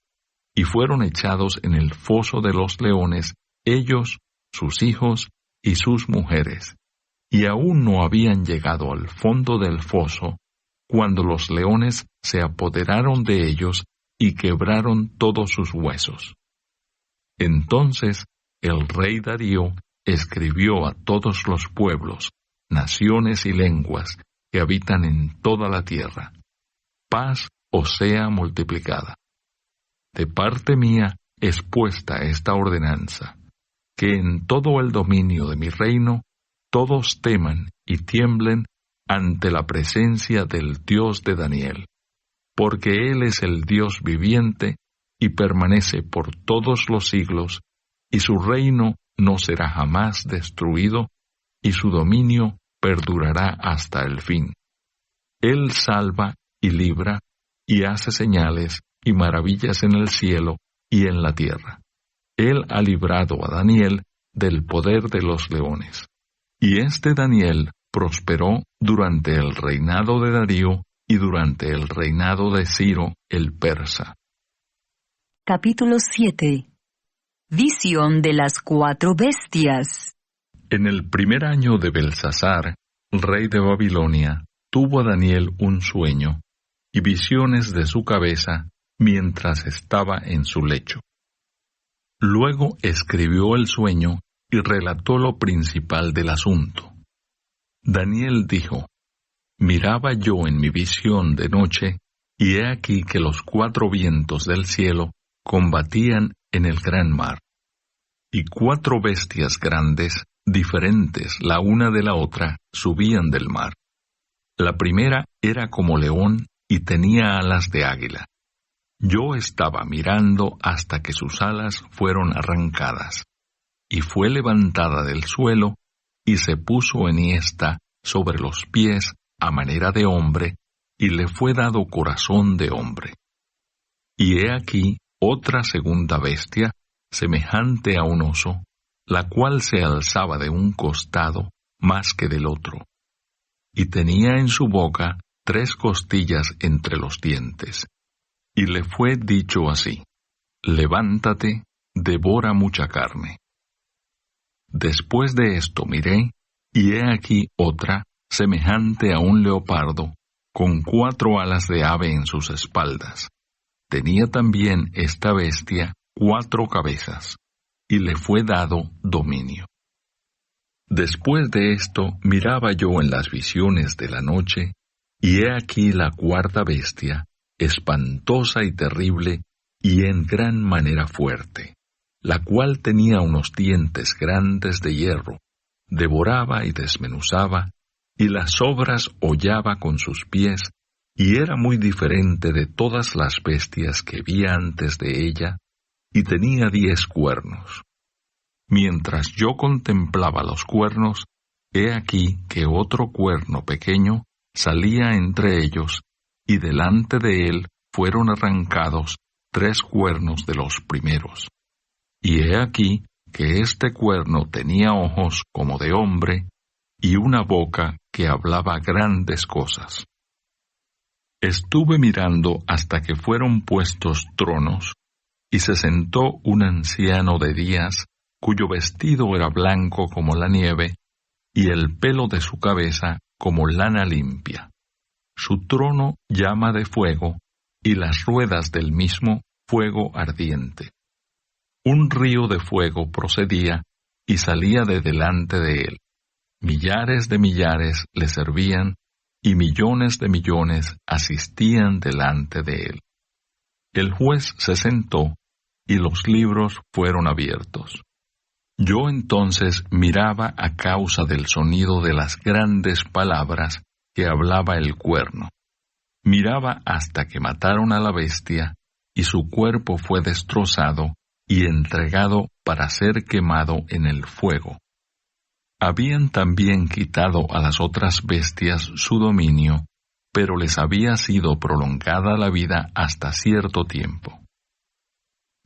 y fueron echados en el foso de los leones, ellos, sus hijos y sus mujeres, y aún no habían llegado al fondo del foso, cuando los leones se apoderaron de ellos y quebraron todos sus huesos. Entonces el rey Darío escribió a todos los pueblos, naciones y lenguas que habitan en toda la tierra: paz os sea multiplicada. De parte mía es puesta esta ordenanza, que en todo el dominio de mi reino todos teman y tiemblen ante la presencia del Dios de Daniel, porque Él es el Dios viviente y permanece por todos los siglos, y su reino no será jamás destruido, y su dominio perdurará hasta el fin. Él salva y libra, y hace señales y maravillas en el cielo y en la tierra. Él ha librado a Daniel del poder de los leones. Y este Daniel prosperó durante el reinado de Darío y durante el reinado de Ciro el persa.
Capítulo 7. Visión de las 4 bestias.
En el primer año de Belsasar, rey de Babilonia, tuvo Daniel un sueño y visiones de su cabeza mientras estaba en su lecho. Luego escribió el sueño y relató lo principal del asunto. Daniel dijo: Miraba yo en mi visión de noche, y he aquí que los 4 vientos del cielo combatían en el gran mar. Y 4 bestias grandes, diferentes la una de la otra, subían del mar. La primera era como león y tenía alas de águila. Yo estaba mirando hasta que sus alas fueron arrancadas, y fue levantada del suelo, y se puso enhiesta sobre los pies a manera de hombre, y le fue dado corazón de hombre. Y he aquí otra segunda bestia, semejante a un oso, la cual se alzaba de un costado más que del otro, y tenía en su boca 3 costillas entre los dientes. Y le fue dicho así: Levántate, devora mucha carne. Después de esto miré, y he aquí otra, semejante a un leopardo, con 4 alas de ave en sus espaldas. Tenía también esta bestia 4 cabezas, y le fue dado dominio. Después de esto miraba yo en las visiones de la noche, y he aquí la 4ª bestia, espantosa y terrible, y en gran manera fuerte, la cual tenía unos dientes grandes de hierro, devoraba y desmenuzaba, y las sobras hollaba con sus pies, y era muy diferente de todas las bestias que vi antes de ella, y tenía 10 cuernos. Mientras yo contemplaba los cuernos, he aquí que otro cuerno pequeño salía entre ellos, y delante de él fueron arrancados 3 cuernos de los primeros. Y he aquí que este cuerno tenía ojos como de hombre, y una boca que hablaba grandes cosas. Estuve mirando hasta que fueron puestos tronos, y se sentó un anciano de días, cuyo vestido era blanco como la nieve, y el pelo de su cabeza como lana limpia. Su trono llama de fuego, y las ruedas del mismo fuego ardiente. Un río de fuego procedía y salía de delante de él. Millares de millares le servían, y millones de millones asistían delante de él. El juez se sentó, y los libros fueron abiertos. Yo entonces miraba a causa del sonido de las grandes palabras que hablaba el cuerno. Miraba hasta que mataron a la bestia, y su cuerpo fue destrozado y entregado para ser quemado en el fuego. Habían también quitado a las otras bestias su dominio, pero les había sido prolongada la vida hasta cierto tiempo.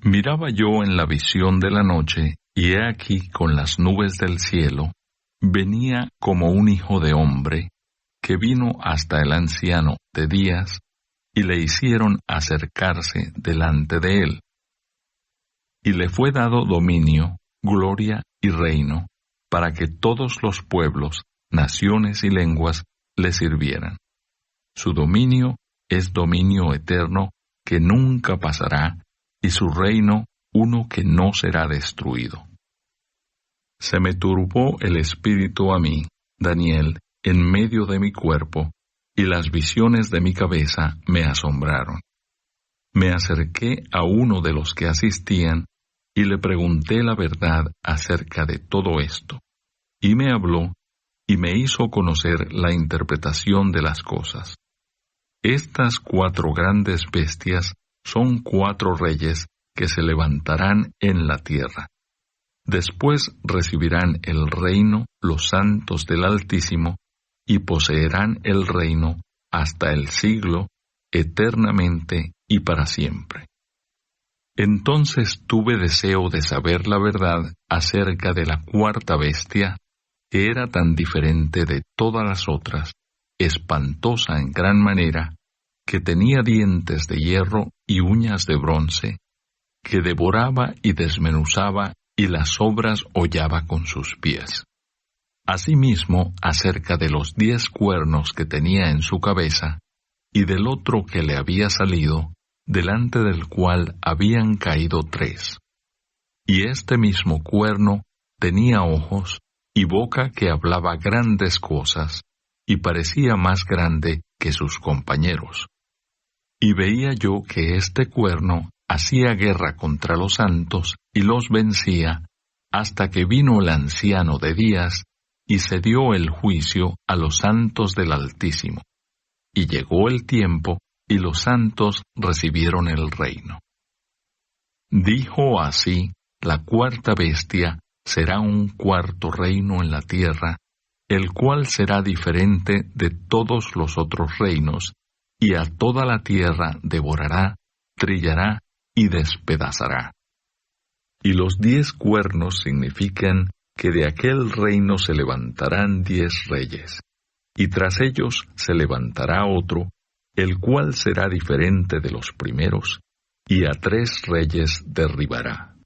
Miraba yo en la visión de la noche, y he aquí con las nubes del cielo, venía como un hijo de hombre, que vino hasta el anciano de días, y le hicieron acercarse delante de él. Y le fue dado dominio, gloria y reino, para que todos los pueblos, naciones y lenguas le sirvieran. Su dominio es dominio eterno que nunca pasará, y su reino uno que no será destruido. Se me turbó el espíritu a mí, Daniel, en medio de mi cuerpo, y las visiones de mi cabeza me asombraron. Me acerqué a uno de los que asistían y le pregunté la verdad acerca de todo esto, y me habló y me hizo conocer la interpretación de las cosas. Estas 4 grandes bestias son 4 reyes que se levantarán en la tierra. Después recibirán el reino los santos del Altísimo, y poseerán el reino hasta el siglo, eternamente y para siempre. Entonces tuve deseo de saber la verdad acerca de la 4ª bestia, que era tan diferente de todas las otras, espantosa en gran manera, que tenía dientes de hierro y uñas de bronce, que devoraba y desmenuzaba y las sobras hollaba con sus pies. Asimismo, acerca de los 10 cuernos que tenía en su cabeza, y del otro que le había salido, delante del cual habían caído 3. Y este mismo cuerno tenía ojos y boca que hablaba grandes cosas, y parecía más grande que sus compañeros. Y veía yo que este cuerno hacía guerra contra los santos y los vencía, hasta que vino el anciano de días, y se dio el juicio a los santos del Altísimo. Y llegó el tiempo, y los santos recibieron el reino. Dijo así: la 4ª bestia será un 4º reino en la tierra, el cual será diferente de todos los otros reinos, y a toda la tierra devorará, trillará y despedazará. Y los 10 cuernos significan que de aquel reino se levantarán 10 reyes, y tras ellos se levantará otro, el cual será diferente de los primeros, y a 3 reyes derribará.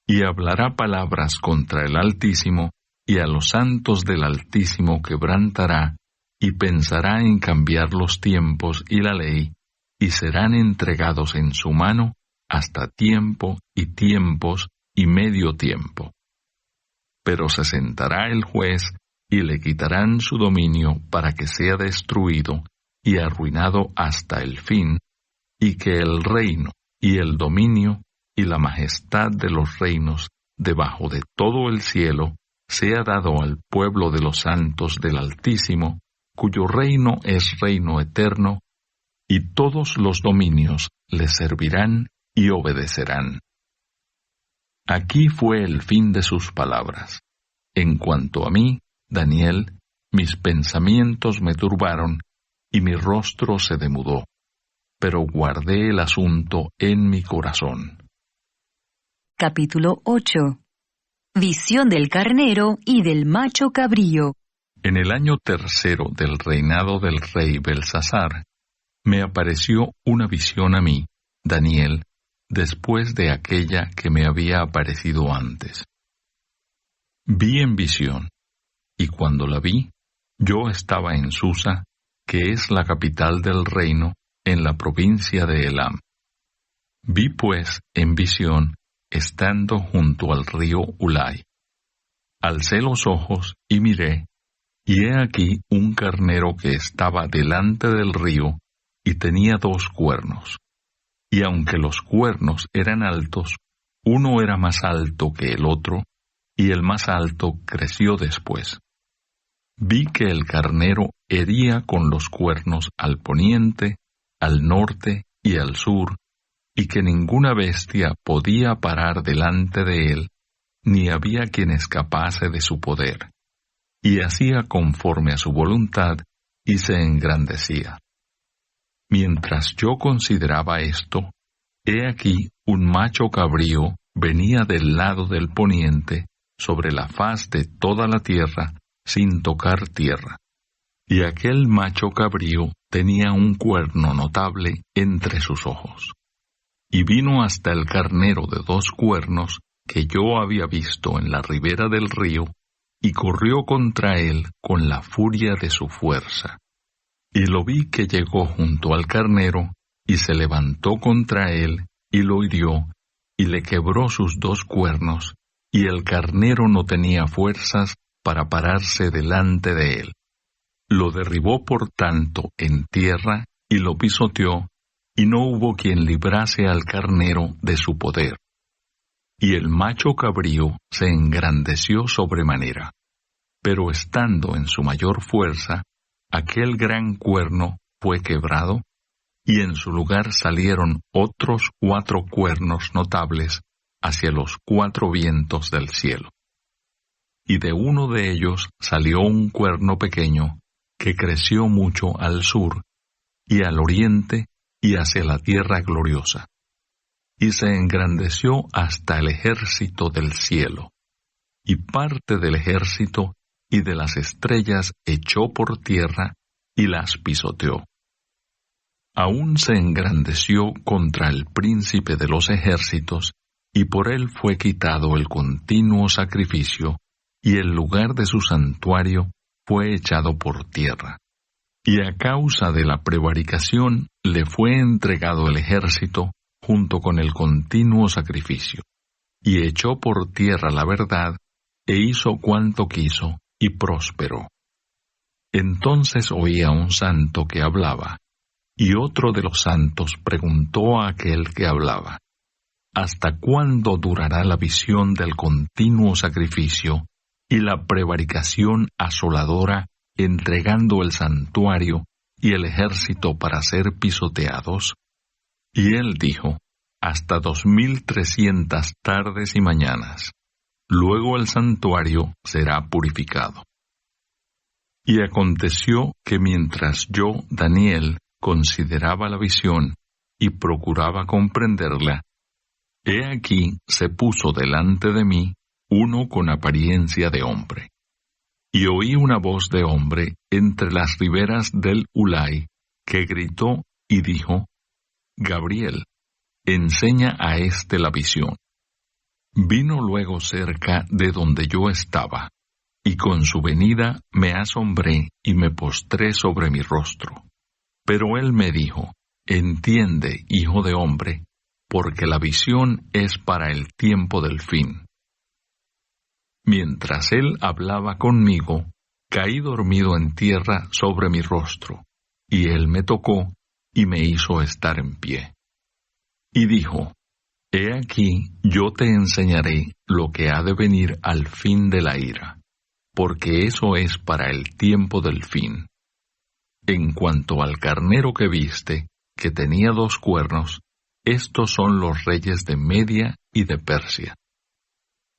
Y hablará palabras contra el Altísimo, y a los santos del Altísimo quebrantará, y pensará en cambiar los tiempos y la ley, y serán entregados en su mano hasta tiempo y tiempos y medio tiempo. Pero se sentará el juez, y le quitarán su dominio para que sea destruido y arruinado hasta el fin, y que el reino y el dominio y la majestad de los reinos debajo de todo el cielo sea dado al pueblo de los santos del Altísimo, cuyo reino es reino eterno, y todos los dominios le servirán y obedecerán. Aquí fue el fin de sus palabras. En cuanto a mí, Daniel, mis pensamientos me turbaron, y mi rostro se demudó, pero guardé el asunto en mi corazón.
Capítulo 8. Visión del carnero y del macho cabrío.
En el año 3 del reinado del rey Belsasar, me apareció una visión a mí, Daniel, después de aquella que me había aparecido antes. Vi en visión, y cuando la vi, yo estaba en Susa, que es la capital del reino, en la provincia de Elam. Vi pues en visión, estando junto al río Ulai. Alcé los ojos y miré, y he aquí un carnero que estaba delante del río, y tenía 2 cuernos. Y aunque los cuernos eran altos, uno era más alto que el otro, y el más alto creció después. Vi que el carnero hería con los cuernos al poniente, al norte y al sur, y que ninguna bestia podía parar delante de él, ni había quien escapase de su poder. Y hacía conforme a su voluntad, y se engrandecía. Mientras yo consideraba esto, he aquí un macho cabrío venía del lado del poniente, sobre la faz de toda la tierra, sin tocar tierra. Y aquel macho cabrío tenía un cuerno notable entre sus ojos. Y vino hasta el carnero de 2 cuernos que yo había visto en la ribera del río, y corrió contra él con la furia de su fuerza. Y lo vi que llegó junto al carnero, y se levantó contra él, y lo hirió, y le quebró sus 2 cuernos, y el carnero no tenía fuerzas para pararse delante de él. Lo derribó por tanto en tierra y lo pisoteó, y no hubo quien librase al carnero de su poder. Y el macho cabrío se engrandeció sobremanera. Pero estando en su mayor fuerza, aquel gran cuerno fue quebrado, y en su lugar salieron otros 4 cuernos notables hacia los 4 vientos del cielo. Y de uno de ellos salió un cuerno pequeño, que creció mucho al sur, y al oriente, y hacia la tierra gloriosa. Y se engrandeció hasta el ejército del cielo, y parte del ejército y de las estrellas echó por tierra, y las pisoteó. Aún se engrandeció contra el príncipe de los ejércitos, y por él fue quitado el continuo sacrificio, y el lugar de su santuario fue echado por tierra. Y a causa de la prevaricación le fue entregado el ejército junto con el continuo sacrificio, y echó por tierra la verdad, e hizo cuanto quiso, y prosperó. Entonces oía un santo que hablaba, y otro de los santos preguntó a aquel que hablaba: ¿Hasta cuándo durará la visión del continuo sacrificio y la prevaricación asoladora, entregando el santuario y el ejército para ser pisoteados? Y él dijo: hasta 2300 tardes y mañanas. Luego el santuario será purificado. Y aconteció que mientras yo, Daniel, consideraba la visión y procuraba comprenderla, he aquí se puso delante de mí uno con apariencia de hombre. Y oí una voz de hombre entre las riberas del Ulai, que gritó y dijo: Gabriel, enseña a éste la visión. Vino luego cerca de donde yo estaba, y con su venida me asombré y me postré sobre mi rostro. Pero él me dijo: entiende, hijo de hombre, porque la visión es para el tiempo del fin. Mientras él hablaba conmigo, caí dormido en tierra sobre mi rostro, y él me tocó y me hizo estar en pie. Y dijo: he aquí, yo te enseñaré lo que ha de venir al fin de la ira, porque eso es para el tiempo del fin. En cuanto al carnero que viste, que tenía 2 cuernos, estos son los reyes de Media y de Persia.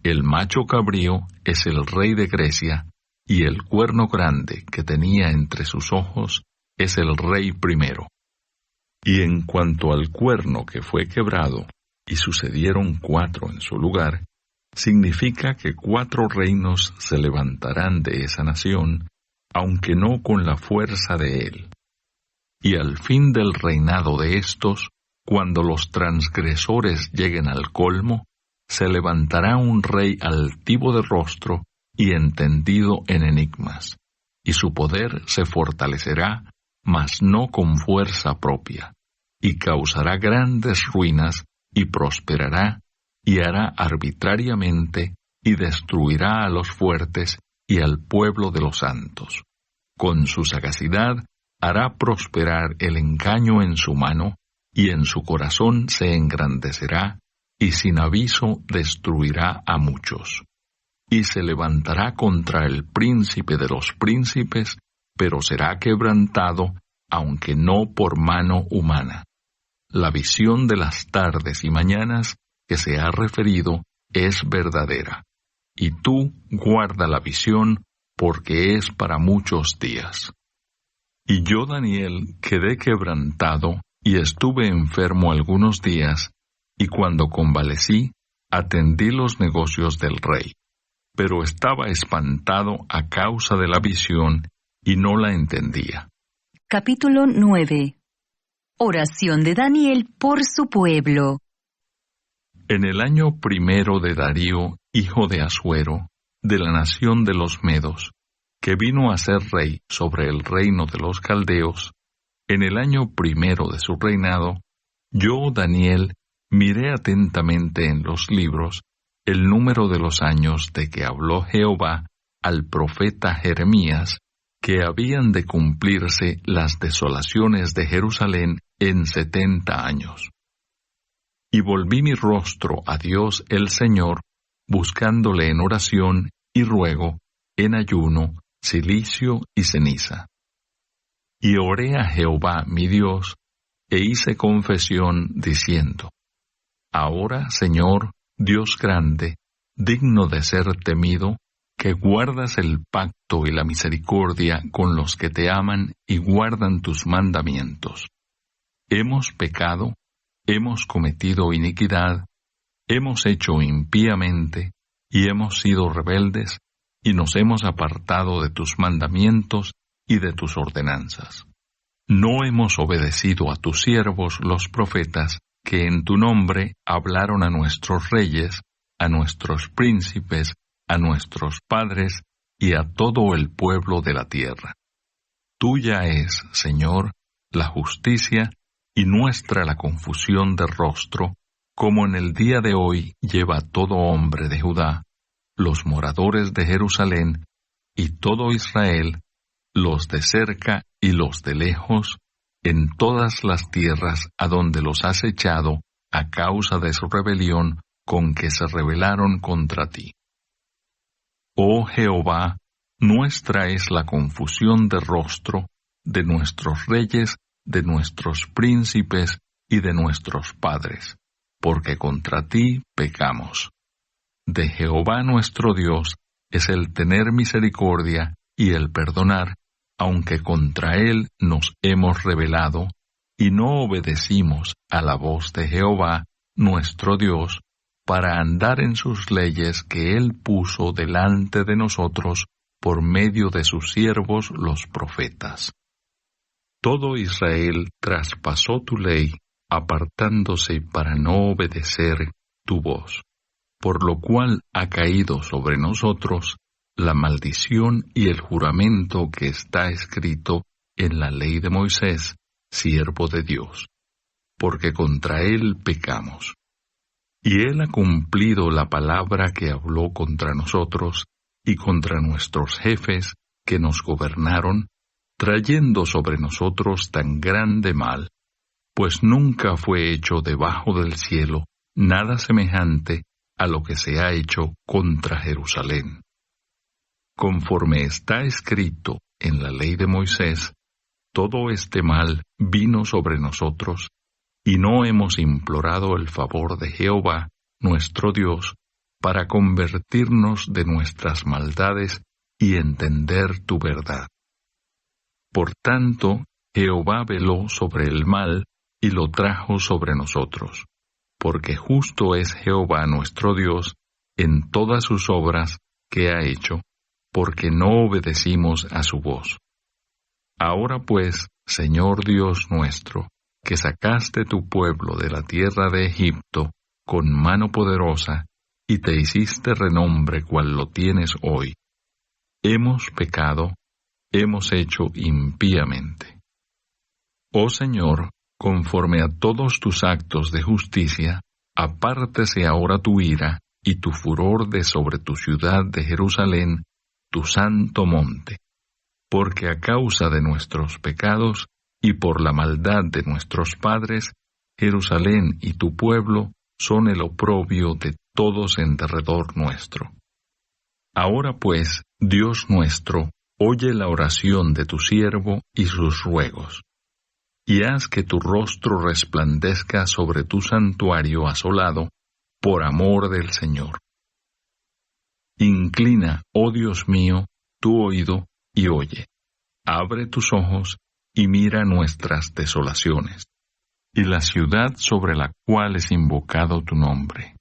El macho cabrío es el rey de Grecia, y el cuerno grande que tenía entre sus ojos es el rey primero. Y en cuanto al cuerno que fue quebrado, y sucedieron 4 en su lugar, significa que 4 reinos se levantarán de esa nación, aunque no con la fuerza de él. Y al fin del reinado de estos, cuando los transgresores lleguen al colmo, se levantará un rey altivo de rostro y entendido en enigmas, y su poder se fortalecerá, mas no con fuerza propia, y causará grandes ruinas, y prosperará, y hará arbitrariamente, y destruirá a los fuertes y al pueblo de los santos. Con su sagacidad hará prosperar el engaño en su mano, y en su corazón se engrandecerá, y sin aviso destruirá a muchos. Y se levantará contra el príncipe de los príncipes, pero será quebrantado, aunque no por mano humana. La visión de las tardes y mañanas que se ha referido es verdadera, y tú guarda la visión, porque es para muchos días. Y yo, Daniel, quedé quebrantado, y estuve enfermo algunos días, y cuando convalecí, atendí los negocios del rey. Pero estaba espantado a causa de la visión, y no la entendía.
Capítulo 9. Oración de Daniel por su pueblo.
En el año 1 de Darío, hijo de Asuero, de la nación de los Medos, que vino a ser rey sobre el reino de los caldeos, en el año 1 de su reinado, yo, Daniel, miré atentamente en los libros, el número de los años de que habló Jehová al profeta Jeremías, que habían de cumplirse las desolaciones de Jerusalén en 70 años. Y volví mi rostro a Dios el Señor, buscándole en oración y ruego, en ayuno, cilicio y ceniza. Y oré a Jehová mi Dios, e hice confesión diciendo: Ahora, Señor, Dios grande, digno de ser temido, que guardas el pacto y la misericordia con los que te aman y guardan tus mandamientos. Hemos pecado, hemos cometido iniquidad, hemos hecho impíamente, y hemos sido rebeldes, y nos hemos apartado de tus mandamientos y de tus ordenanzas. No hemos obedecido a tus siervos los profetas, que en tu nombre hablaron a nuestros reyes, a nuestros príncipes, a nuestros padres y a todo el pueblo de la tierra. Tuya es, Señor, la justicia y nuestra la confusión de rostro, como en el día de hoy lleva todo hombre de Judá, los moradores de Jerusalén y todo Israel, los de cerca y los de lejos, en todas las tierras a donde los has echado a causa de su rebelión con que se rebelaron contra ti. Oh Jehová, nuestra es la confusión de rostro de nuestros reyes, de nuestros príncipes y de nuestros padres, porque contra ti pecamos. De Jehová nuestro Dios es el tener misericordia y el perdonar, aunque contra él nos hemos rebelado, y no obedecimos a la voz de Jehová nuestro Dios, para andar en sus leyes que él puso delante de nosotros por medio de sus siervos los profetas. Todo Israel traspasó tu ley, apartándose para no obedecer tu voz, por lo cual ha caído sobre nosotros la maldición y el juramento que está escrito en la ley de Moisés, siervo de Dios, porque contra él pecamos. Y él ha cumplido la palabra que habló contra nosotros y contra nuestros jefes que nos gobernaron, trayendo sobre nosotros tan grande mal, pues nunca fue hecho debajo del cielo nada semejante a lo que se ha hecho contra Jerusalén. Conforme está escrito en la ley de Moisés, todo este mal vino sobre nosotros, y no hemos implorado el favor de Jehová, nuestro Dios, para convertirnos de nuestras maldades y entender tu verdad. Por tanto, Jehová veló sobre el mal y lo trajo sobre nosotros, porque justo es Jehová nuestro Dios en todas sus obras que ha hecho, porque no obedecimos a su voz. Ahora pues, Señor Dios nuestro, que sacaste tu pueblo de la tierra de Egipto con mano poderosa, y te hiciste renombre cual lo tienes hoy. Hemos pecado, hemos hecho impíamente. Oh Señor, conforme a todos tus actos de justicia, apártese ahora tu ira y tu furor de sobre tu ciudad de Jerusalén, tu santo monte, porque a causa de nuestros pecados y por la maldad de nuestros padres, Jerusalén y tu pueblo son el oprobio de todos en derredor nuestro. Ahora pues, Dios nuestro, oye la oración de tu siervo y sus ruegos, y haz que tu rostro resplandezca sobre tu santuario asolado, por amor del Señor. Inclina, oh Dios mío, tu oído y oye. Abre tus ojos y mira nuestras desolaciones, y la ciudad sobre la cual es invocado tu nombre,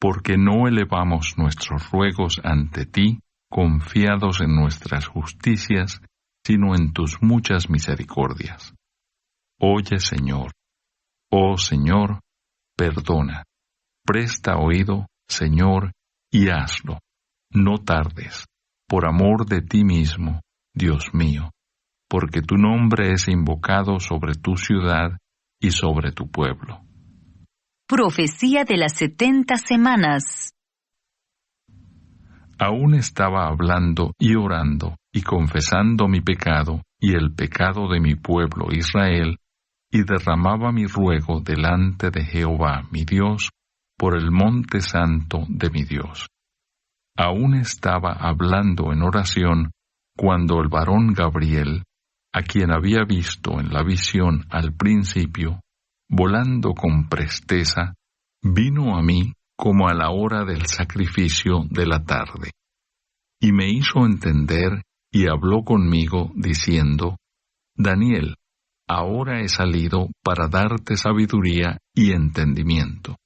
porque no elevamos nuestros ruegos ante ti, confiados en nuestras justicias, sino en tus muchas misericordias. Oye, Señor. Oh Señor, perdona. Presta oído, Señor, y hazlo. No tardes, por amor de ti mismo, Dios mío, porque tu nombre es invocado sobre tu ciudad y sobre tu pueblo.
Profecía de las 70 semanas.
Aún estaba hablando y orando y confesando mi pecado y el pecado de mi pueblo Israel, y derramaba mi ruego delante de Jehová mi Dios por el monte santo de mi Dios. Aún estaba hablando en oración cuando el varón Gabriel, a quien había visto en la visión al principio, volando con presteza, vino a mí como a la hora del sacrificio de la tarde. Y me hizo entender y habló conmigo diciendo: Daniel, ahora he salido para darte sabiduría y entendimiento.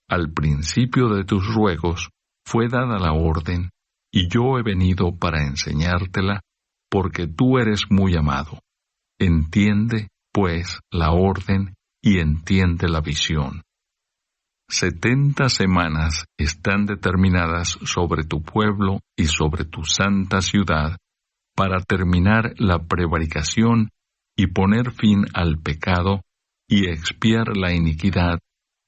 Al principio de tus ruegos fue dada la orden, y yo he venido para enseñártela, porque tú eres muy amado. Entiende, pues, la orden y entiende la visión. 70 semanas están determinadas sobre tu pueblo y sobre tu santa ciudad, para terminar la prevaricación y poner fin al pecado y expiar la iniquidad,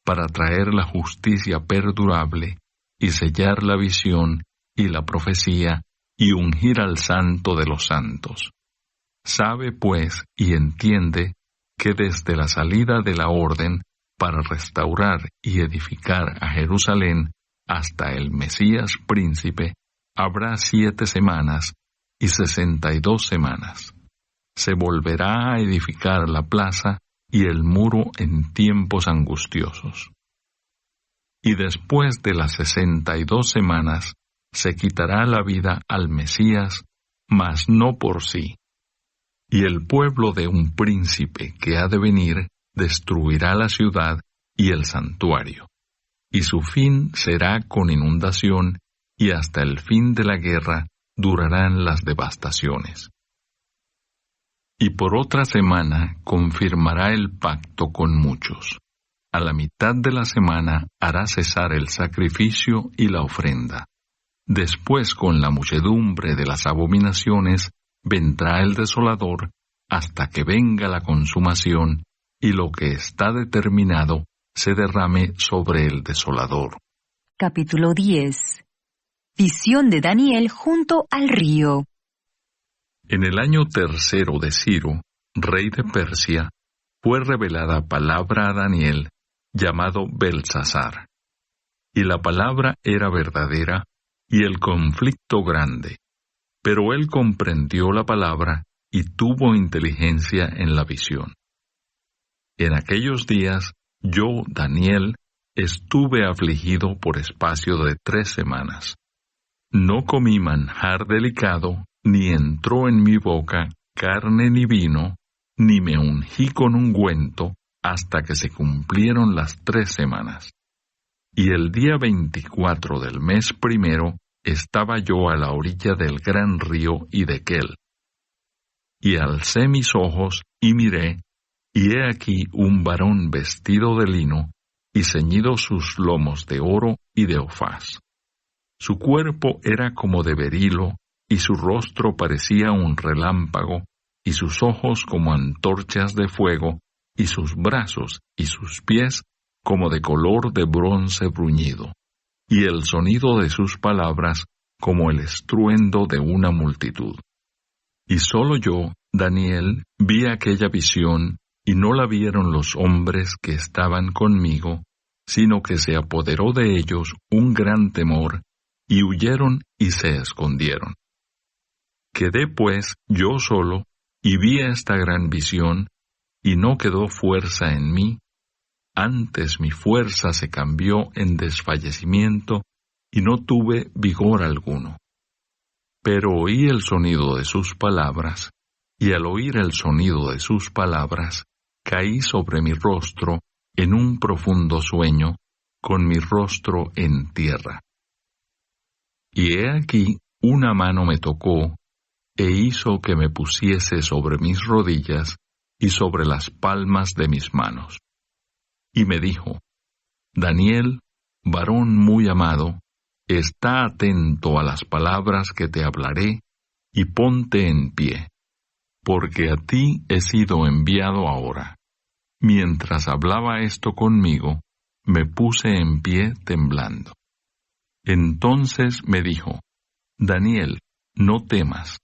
para traer la justicia perdurable y sellar la visión y la profecía y ungir al santo de los santos. Sabe pues y entiende que desde la salida de la orden para restaurar y edificar a Jerusalén hasta el Mesías príncipe, habrá 7 semanas y 62 semanas. Se volverá a edificar la plaza y el muro en tiempos angustiosos. Y después de las 62 semanas, se quitará la vida al Mesías, mas no por sí. Y el pueblo de un príncipe que ha de venir destruirá la ciudad y el santuario. Y su fin será con inundación, y hasta el fin de la guerra durarán las devastaciones. Y por otra semana confirmará el pacto con muchos. A la mitad de la semana hará cesar el sacrificio y la ofrenda. Después, con la muchedumbre de las abominaciones, vendrá el desolador, hasta que venga la consumación, y lo que está determinado se derrame sobre el desolador.
Capítulo 10. Visión de Daniel junto al río.
En el año 3 de Ciro, rey de Persia, fue revelada palabra a Daniel, llamado Belsasar. Y la palabra era verdadera, y el conflicto grande. Pero él comprendió la palabra, y tuvo inteligencia en la visión. En aquellos días, yo, Daniel, estuve afligido por espacio de 3 semanas. No comí manjar delicado, ni entró en mi boca carne ni vino, ni me ungí con ungüento, hasta que se cumplieron las 3 semanas. Y el día 24 del mes primero, estaba yo a la orilla del gran río Hiddekel. Y alcé mis ojos y miré, y he aquí un varón vestido de lino, y ceñidos sus lomos de oro y de ofaz. Su cuerpo era como de berilo, y su rostro parecía un relámpago, y sus ojos como antorchas de fuego, y sus brazos y sus pies como de color de bronce bruñido, y el sonido de sus palabras como el estruendo de una multitud. Y solo yo, Daniel, vi aquella visión, y no la vieron los hombres que estaban conmigo, sino que se apoderó de ellos un gran temor, y huyeron y se escondieron. Quedé pues yo solo, y vi esta gran visión, y no quedó fuerza en mí, antes mi fuerza se cambió en desfallecimiento, y no tuve vigor alguno. Pero oí el sonido de sus palabras, y al oír el sonido de sus palabras, caí sobre mi rostro en un profundo sueño, con mi rostro en tierra. Y he aquí una mano me tocó, e hizo que me pusiese sobre mis rodillas y sobre las palmas de mis manos. Y me dijo: Daniel, varón muy amado, está atento a las palabras que te hablaré, y ponte en pie, porque a ti he sido enviado ahora. Mientras hablaba esto conmigo, me puse en pie temblando. Entonces me dijo: Daniel, no temas,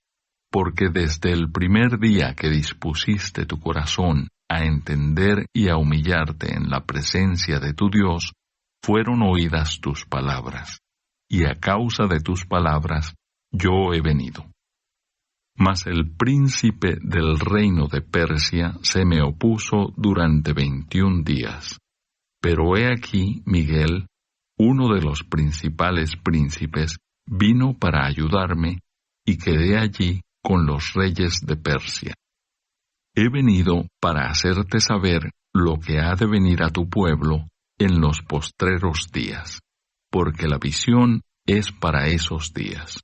porque desde el primer día que dispusiste tu corazón a entender y a humillarte en la presencia de tu Dios, fueron oídas tus palabras, y a causa de tus palabras yo he venido. Mas el príncipe del reino de Persia se me opuso durante 21 días. Pero he aquí, Miguel, uno de los principales príncipes, vino para ayudarme, y quedé allí con los reyes de Persia. He venido para hacerte saber lo que ha de venir a tu pueblo en los postreros días, porque la visión es para esos días.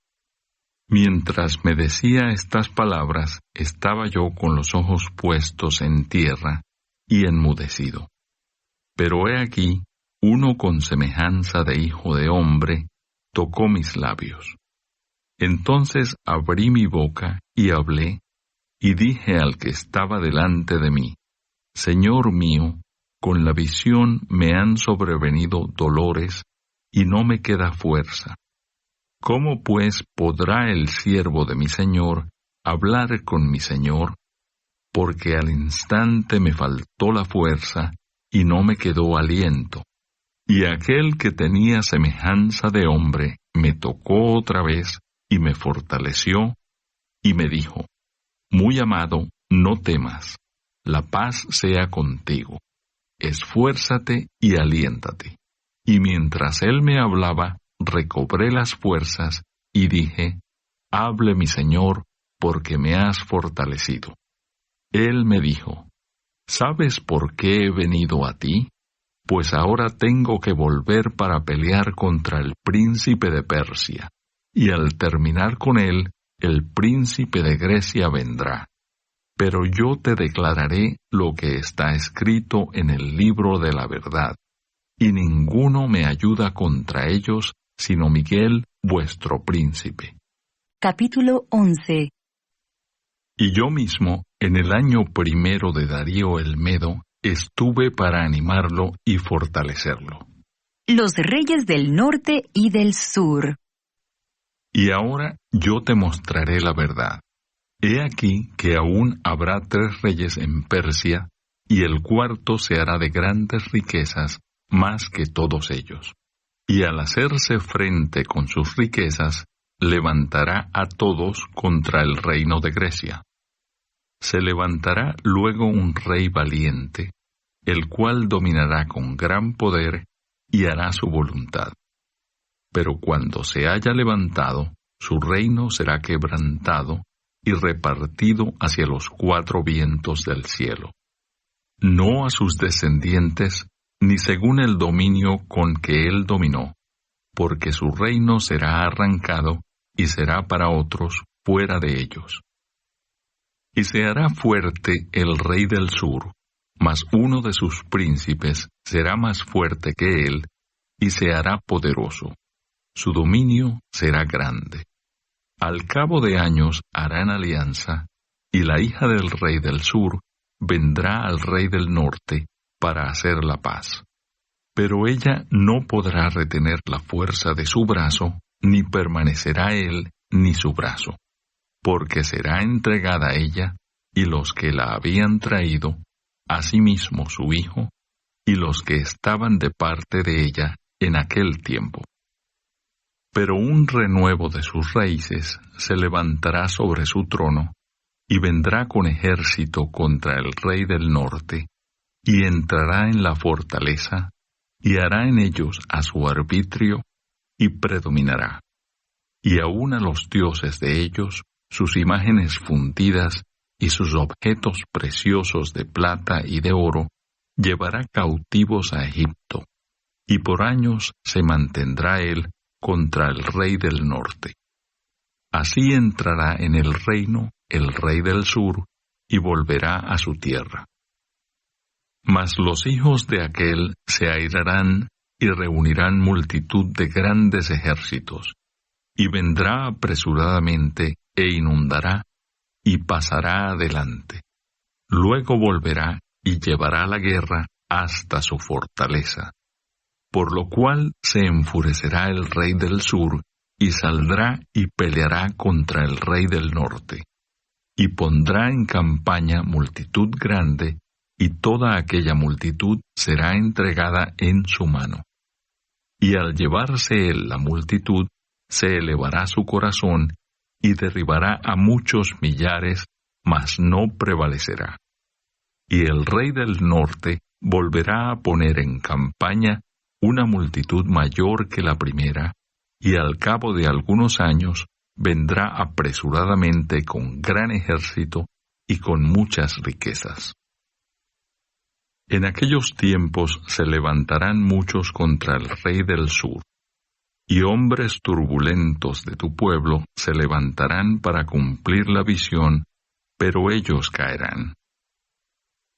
Mientras me decía estas palabras, estaba yo con los ojos puestos en tierra y enmudecido. Pero he aquí, uno con semejanza de hijo de hombre, tocó mis labios. Entonces abrí mi boca y hablé, y dije al que estaba delante de mí, Señor mío, con la visión me han sobrevenido dolores, y no me queda fuerza. ¿Cómo pues podrá el siervo de mi Señor hablar con mi Señor? Porque al instante me faltó la fuerza, y no me quedó aliento. Y aquel que tenía semejanza de hombre me tocó otra vez, y me fortaleció, y me dijo, Muy amado, no temas, la paz sea contigo. Esfuérzate y aliéntate. Y mientras él me hablaba, recobré las fuerzas, y dije, Hable mi Señor, porque me has fortalecido. Él me dijo, ¿Sabes por qué he venido a ti? Pues ahora tengo que volver para pelear contra el príncipe de Persia, y al terminar con él, el príncipe de Grecia vendrá. Pero yo te declararé lo que está escrito en el libro de la verdad, y ninguno me ayuda contra ellos, sino Miguel, vuestro príncipe.
Capítulo 11.
Y yo mismo, en el año primero de Darío el Medo, estuve para animarlo y fortalecerlo.
Los reyes del norte y del sur.
Y ahora yo te mostraré la verdad. He aquí que aún habrá 3 reyes en Persia, y el cuarto se hará de grandes riquezas, más que todos ellos. Y al hacerse frente con sus riquezas, levantará a todos contra el reino de Grecia. Se levantará luego un rey valiente, el cual dominará con gran poder y hará su voluntad. Pero cuando se haya levantado, su reino será quebrantado y repartido hacia los 4 vientos del cielo. No a sus descendientes, ni según el dominio con que él dominó, porque su reino será arrancado y será para otros fuera de ellos. Y se hará fuerte el rey del sur, mas uno de sus príncipes será más fuerte que él, y se hará poderoso. Su dominio será grande. Al cabo de años harán alianza, y la hija del rey del sur vendrá al rey del norte para hacer la paz. Pero ella no podrá retener la fuerza de su brazo, ni permanecerá él ni su brazo, porque será entregada ella, y los que la habían traído, asimismo su hijo, y los que estaban de parte de ella en aquel tiempo. Pero un renuevo de sus raíces se levantará sobre su trono, y vendrá con ejército contra el rey del norte, y entrará en la fortaleza, y hará en ellos a su arbitrio, y predominará. Y aun a los dioses de ellos, sus imágenes fundidas, y sus objetos preciosos de plata y de oro, llevará cautivos a Egipto, y por años se mantendrá él contra el rey del norte. Así entrará en el reino el rey del sur, y volverá a su tierra. Mas los hijos de aquel se airarán, y reunirán multitud de grandes ejércitos, y vendrá apresuradamente, e inundará, y pasará adelante. Luego volverá, y llevará la guerra hasta su fortaleza. Por lo cual se enfurecerá el rey del sur, y saldrá y peleará contra el rey del norte, y pondrá en campaña multitud grande, y toda aquella multitud será entregada en su mano. Y al llevarse él la multitud, se elevará su corazón, y derribará a muchos millares, mas no prevalecerá. Y el rey del norte volverá a poner en campaña una multitud mayor que la primera, y al cabo de algunos años vendrá apresuradamente con gran ejército y con muchas riquezas. En aquellos tiempos se levantarán muchos contra el rey del sur, y hombres turbulentos de tu pueblo se levantarán para cumplir la visión, pero ellos caerán.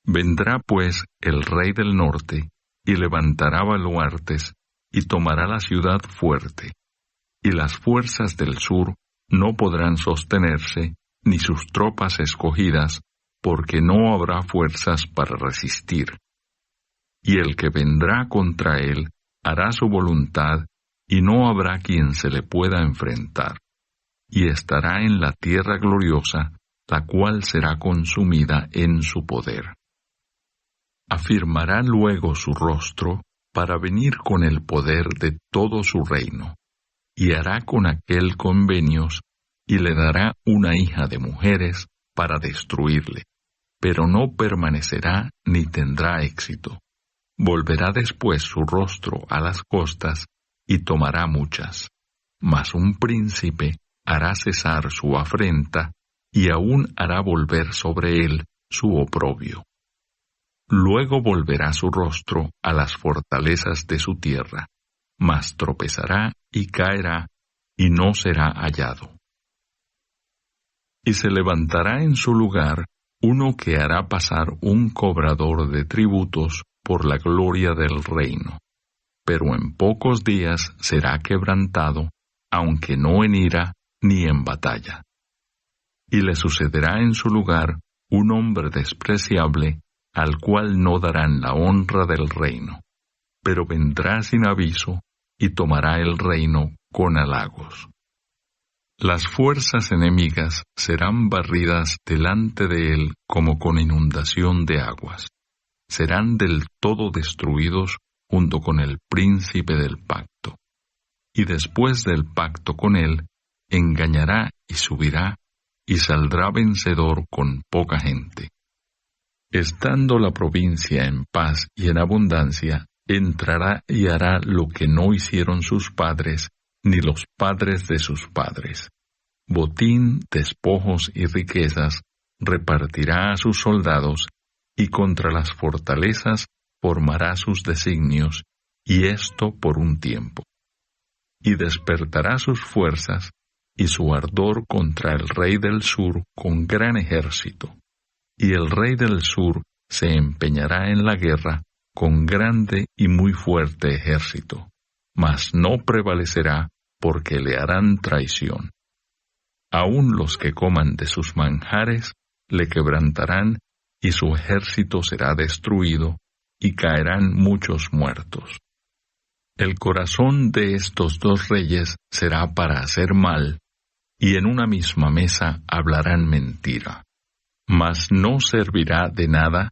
Vendrá pues el rey del norte, y levantará baluartes, y tomará la ciudad fuerte, y las fuerzas del sur no podrán sostenerse, ni sus tropas escogidas, porque no habrá fuerzas para resistir. Y el que vendrá contra él hará su voluntad, y no habrá quien se le pueda enfrentar. Y estará en la tierra gloriosa, la cual será consumida en su poder. Afirmará luego su rostro para venir con el poder de todo su reino, y hará con aquel convenios, y le dará una hija de mujeres para destruirle, pero no permanecerá ni tendrá éxito. Volverá después su rostro a las costas, y tomará muchas. Mas un príncipe hará cesar su afrenta, y aún hará volver sobre él su oprobio. Luego volverá su rostro a las fortalezas de su tierra, mas tropezará y caerá, y no será hallado. Y se levantará en su lugar uno que hará pasar un cobrador de tributos por la gloria del reino, pero en pocos días será quebrantado, aunque no en ira ni en batalla. Y le sucederá en su lugar un hombre despreciable, al cual no darán la honra del reino, pero vendrá sin aviso y tomará el reino con halagos. Las fuerzas enemigas serán barridas delante de él como con inundación de aguas. Serán del todo destruidos junto con el príncipe del pacto. Y después del pacto con él, engañará y subirá, y saldrá vencedor con poca gente. Estando la provincia en paz y en abundancia, entrará y hará lo que no hicieron sus padres, ni los padres de sus padres. Botín, despojos y riquezas repartirá a sus soldados, y contra las fortalezas formará sus designios, y esto por un tiempo. Y despertará sus fuerzas, y su ardor contra el rey del sur con gran ejército. Y el rey del sur se empeñará en la guerra con grande y muy fuerte ejército, mas no prevalecerá porque le harán traición. Aun los que coman de sus manjares le quebrantarán, y su ejército será destruido, y caerán muchos muertos. El corazón de estos dos reyes será para hacer mal, y en una misma mesa hablarán mentira. Mas no servirá de nada,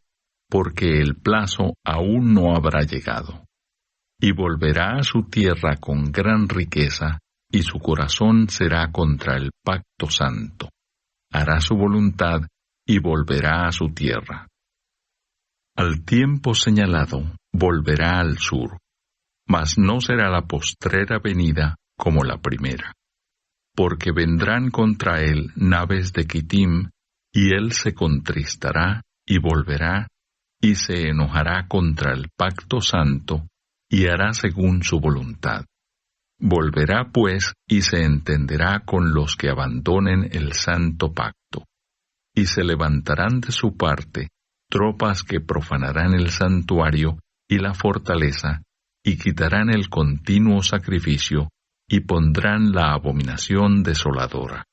porque el plazo aún no habrá llegado. Y volverá a su tierra con gran riqueza, y su corazón será contra el pacto santo. Hará su voluntad, y volverá a su tierra. Al tiempo señalado, volverá al sur, mas no será la postrera venida como la primera. Porque vendrán contra él naves de Quitim, y él se contristará, y volverá, y se enojará contra el pacto santo, y hará según su voluntad. Volverá pues, y se entenderá con los que abandonen el santo pacto. Y se levantarán de su parte tropas que profanarán el santuario y la fortaleza, y quitarán el continuo sacrificio, y pondrán la abominación desoladora.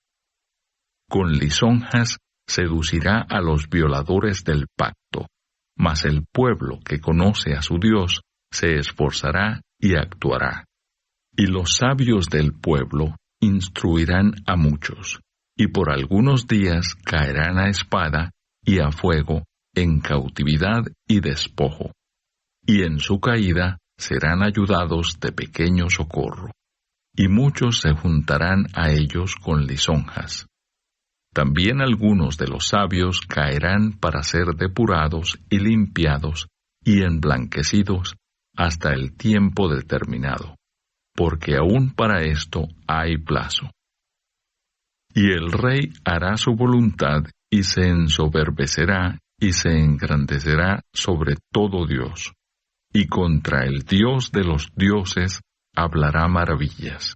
Con lisonjas seducirá a los violadores del pacto, mas el pueblo que conoce a su Dios se esforzará y actuará. Y los sabios del pueblo instruirán a muchos, y por algunos días caerán a espada y a fuego, en cautividad y despojo. Y en su caída serán ayudados de pequeño socorro, y muchos se juntarán a ellos con lisonjas. También algunos de los sabios caerán para ser depurados y limpiados y emblanquecidos hasta el tiempo determinado, porque aún para esto hay plazo. Y el rey hará su voluntad y se ensoberbecerá y se engrandecerá sobre todo Dios, y contra el Dios de los dioses hablará maravillas,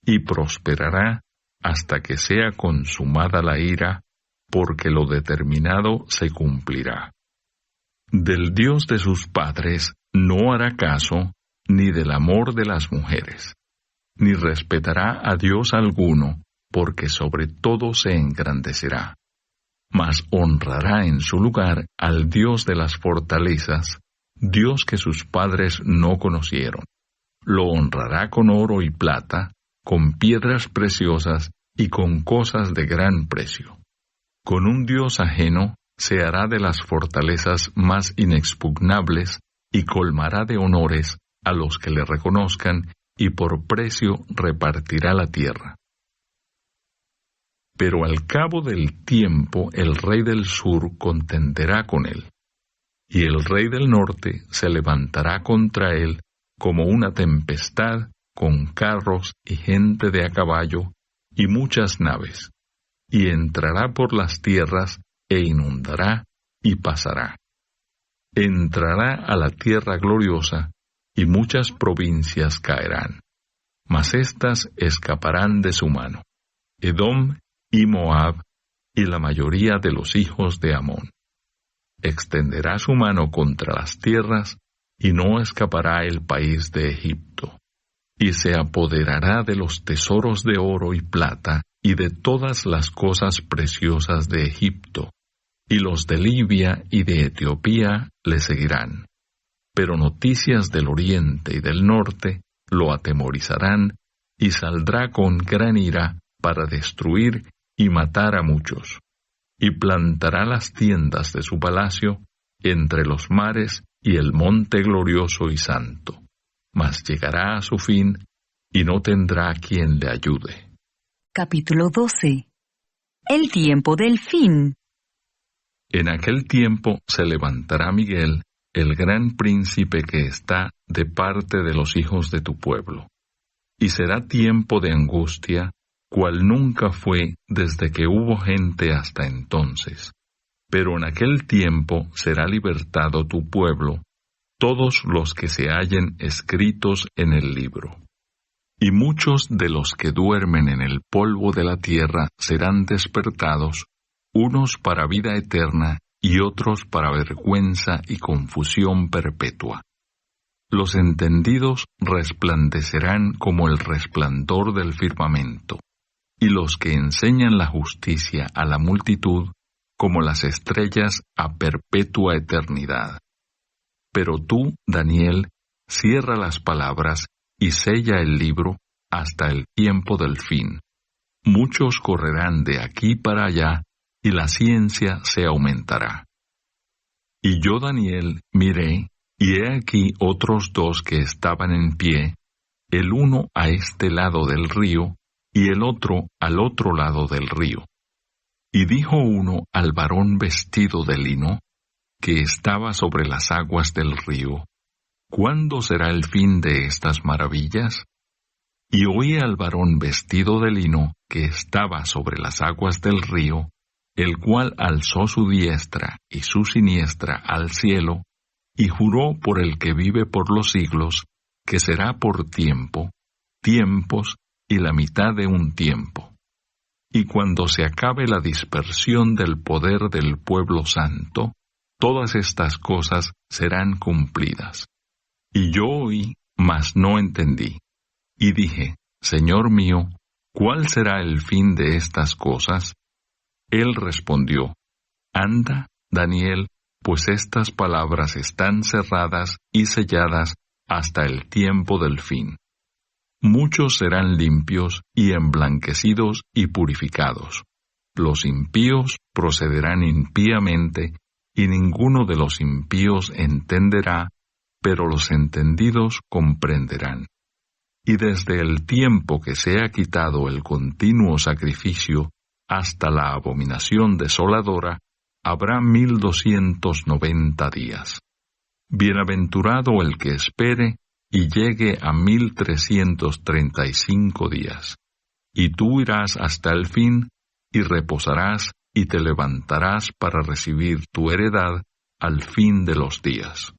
y prosperará hasta que sea consumada la ira, porque lo determinado se cumplirá. Del Dios de sus padres no hará caso, ni del amor de las mujeres, ni respetará a Dios alguno, porque sobre todo se engrandecerá. Mas honrará en su lugar al Dios de las fortalezas, Dios que sus padres no conocieron. Lo honrará con oro y plata, con piedras preciosas y con cosas de gran precio. Con un Dios ajeno se hará de las fortalezas más inexpugnables y colmará de honores a los que le reconozcan y por precio repartirá la tierra. Pero al cabo del tiempo el rey del sur contenderá con él, y el rey del norte se levantará contra él como una tempestad, con carros y gente de a caballo y muchas naves, y entrará por las tierras e inundará y pasará. Entrará a la tierra gloriosa, y muchas provincias caerán, mas éstas escaparán de su mano, Edom y Moab, y la mayoría de los hijos de Amón. Extenderá su mano contra las tierras, y no escapará el país de Egipto, y se apoderará de los tesoros de oro y plata, y de todas las cosas preciosas de Egipto, y los de Libia y de Etiopía le seguirán. Pero noticias del oriente y del norte lo atemorizarán, y saldrá con gran ira para destruir y matar a muchos, y plantará las tiendas de su palacio entre los mares y el monte glorioso y santo, mas llegará a su fin y no tendrá quien le ayude.
Capítulo 12. El tiempo del fin.
En aquel tiempo se levantará Miguel, el gran príncipe que está de parte de los hijos de tu pueblo, y será tiempo de angustia, cual nunca fue desde que hubo gente hasta entonces. Pero en aquel tiempo será libertado tu pueblo, todos los que se hallen escritos en el libro. Y muchos de los que duermen en el polvo de la tierra serán despertados, unos para vida eterna y otros para vergüenza y confusión perpetua. Los entendidos resplandecerán como el resplandor del firmamento, y los que enseñan la justicia a la multitud, como las estrellas a perpetua eternidad. Pero tú, Daniel, cierra las palabras y sella el libro hasta el tiempo del fin. Muchos correrán de aquí para allá, y la ciencia se aumentará. Y yo, Daniel, miré, y he aquí otros dos que estaban en pie, el uno a este lado del río, y el otro al otro lado del río. Y dijo uno al varón vestido de lino, que estaba sobre las aguas del río, ¿cuándo será el fin de estas maravillas? Y oí al varón vestido de lino, que estaba sobre las aguas del río, el cual alzó su diestra y su siniestra al cielo, y juró por el que vive por los siglos, que será por tiempo, tiempos y la mitad de un tiempo. Y cuando se acabe la dispersión del poder del pueblo santo, todas estas cosas serán cumplidas. Y yo oí, mas no entendí. Y dije, Señor mío, ¿cuál será el fin de estas cosas? Él respondió, Anda, Daniel, pues estas palabras están cerradas y selladas hasta el tiempo del fin. Muchos serán limpios y emblanquecidos y purificados. Los impíos procederán impíamente, y ninguno de los impíos entenderá, pero los entendidos comprenderán. Y desde el tiempo que sea quitado el continuo sacrificio hasta la abominación desoladora, habrá 1290 días. Bienaventurado el que espere y llegue a 1335 días. Y tú irás hasta el fin, y reposarás, y te levantarás para recibir tu heredad al fin de los días.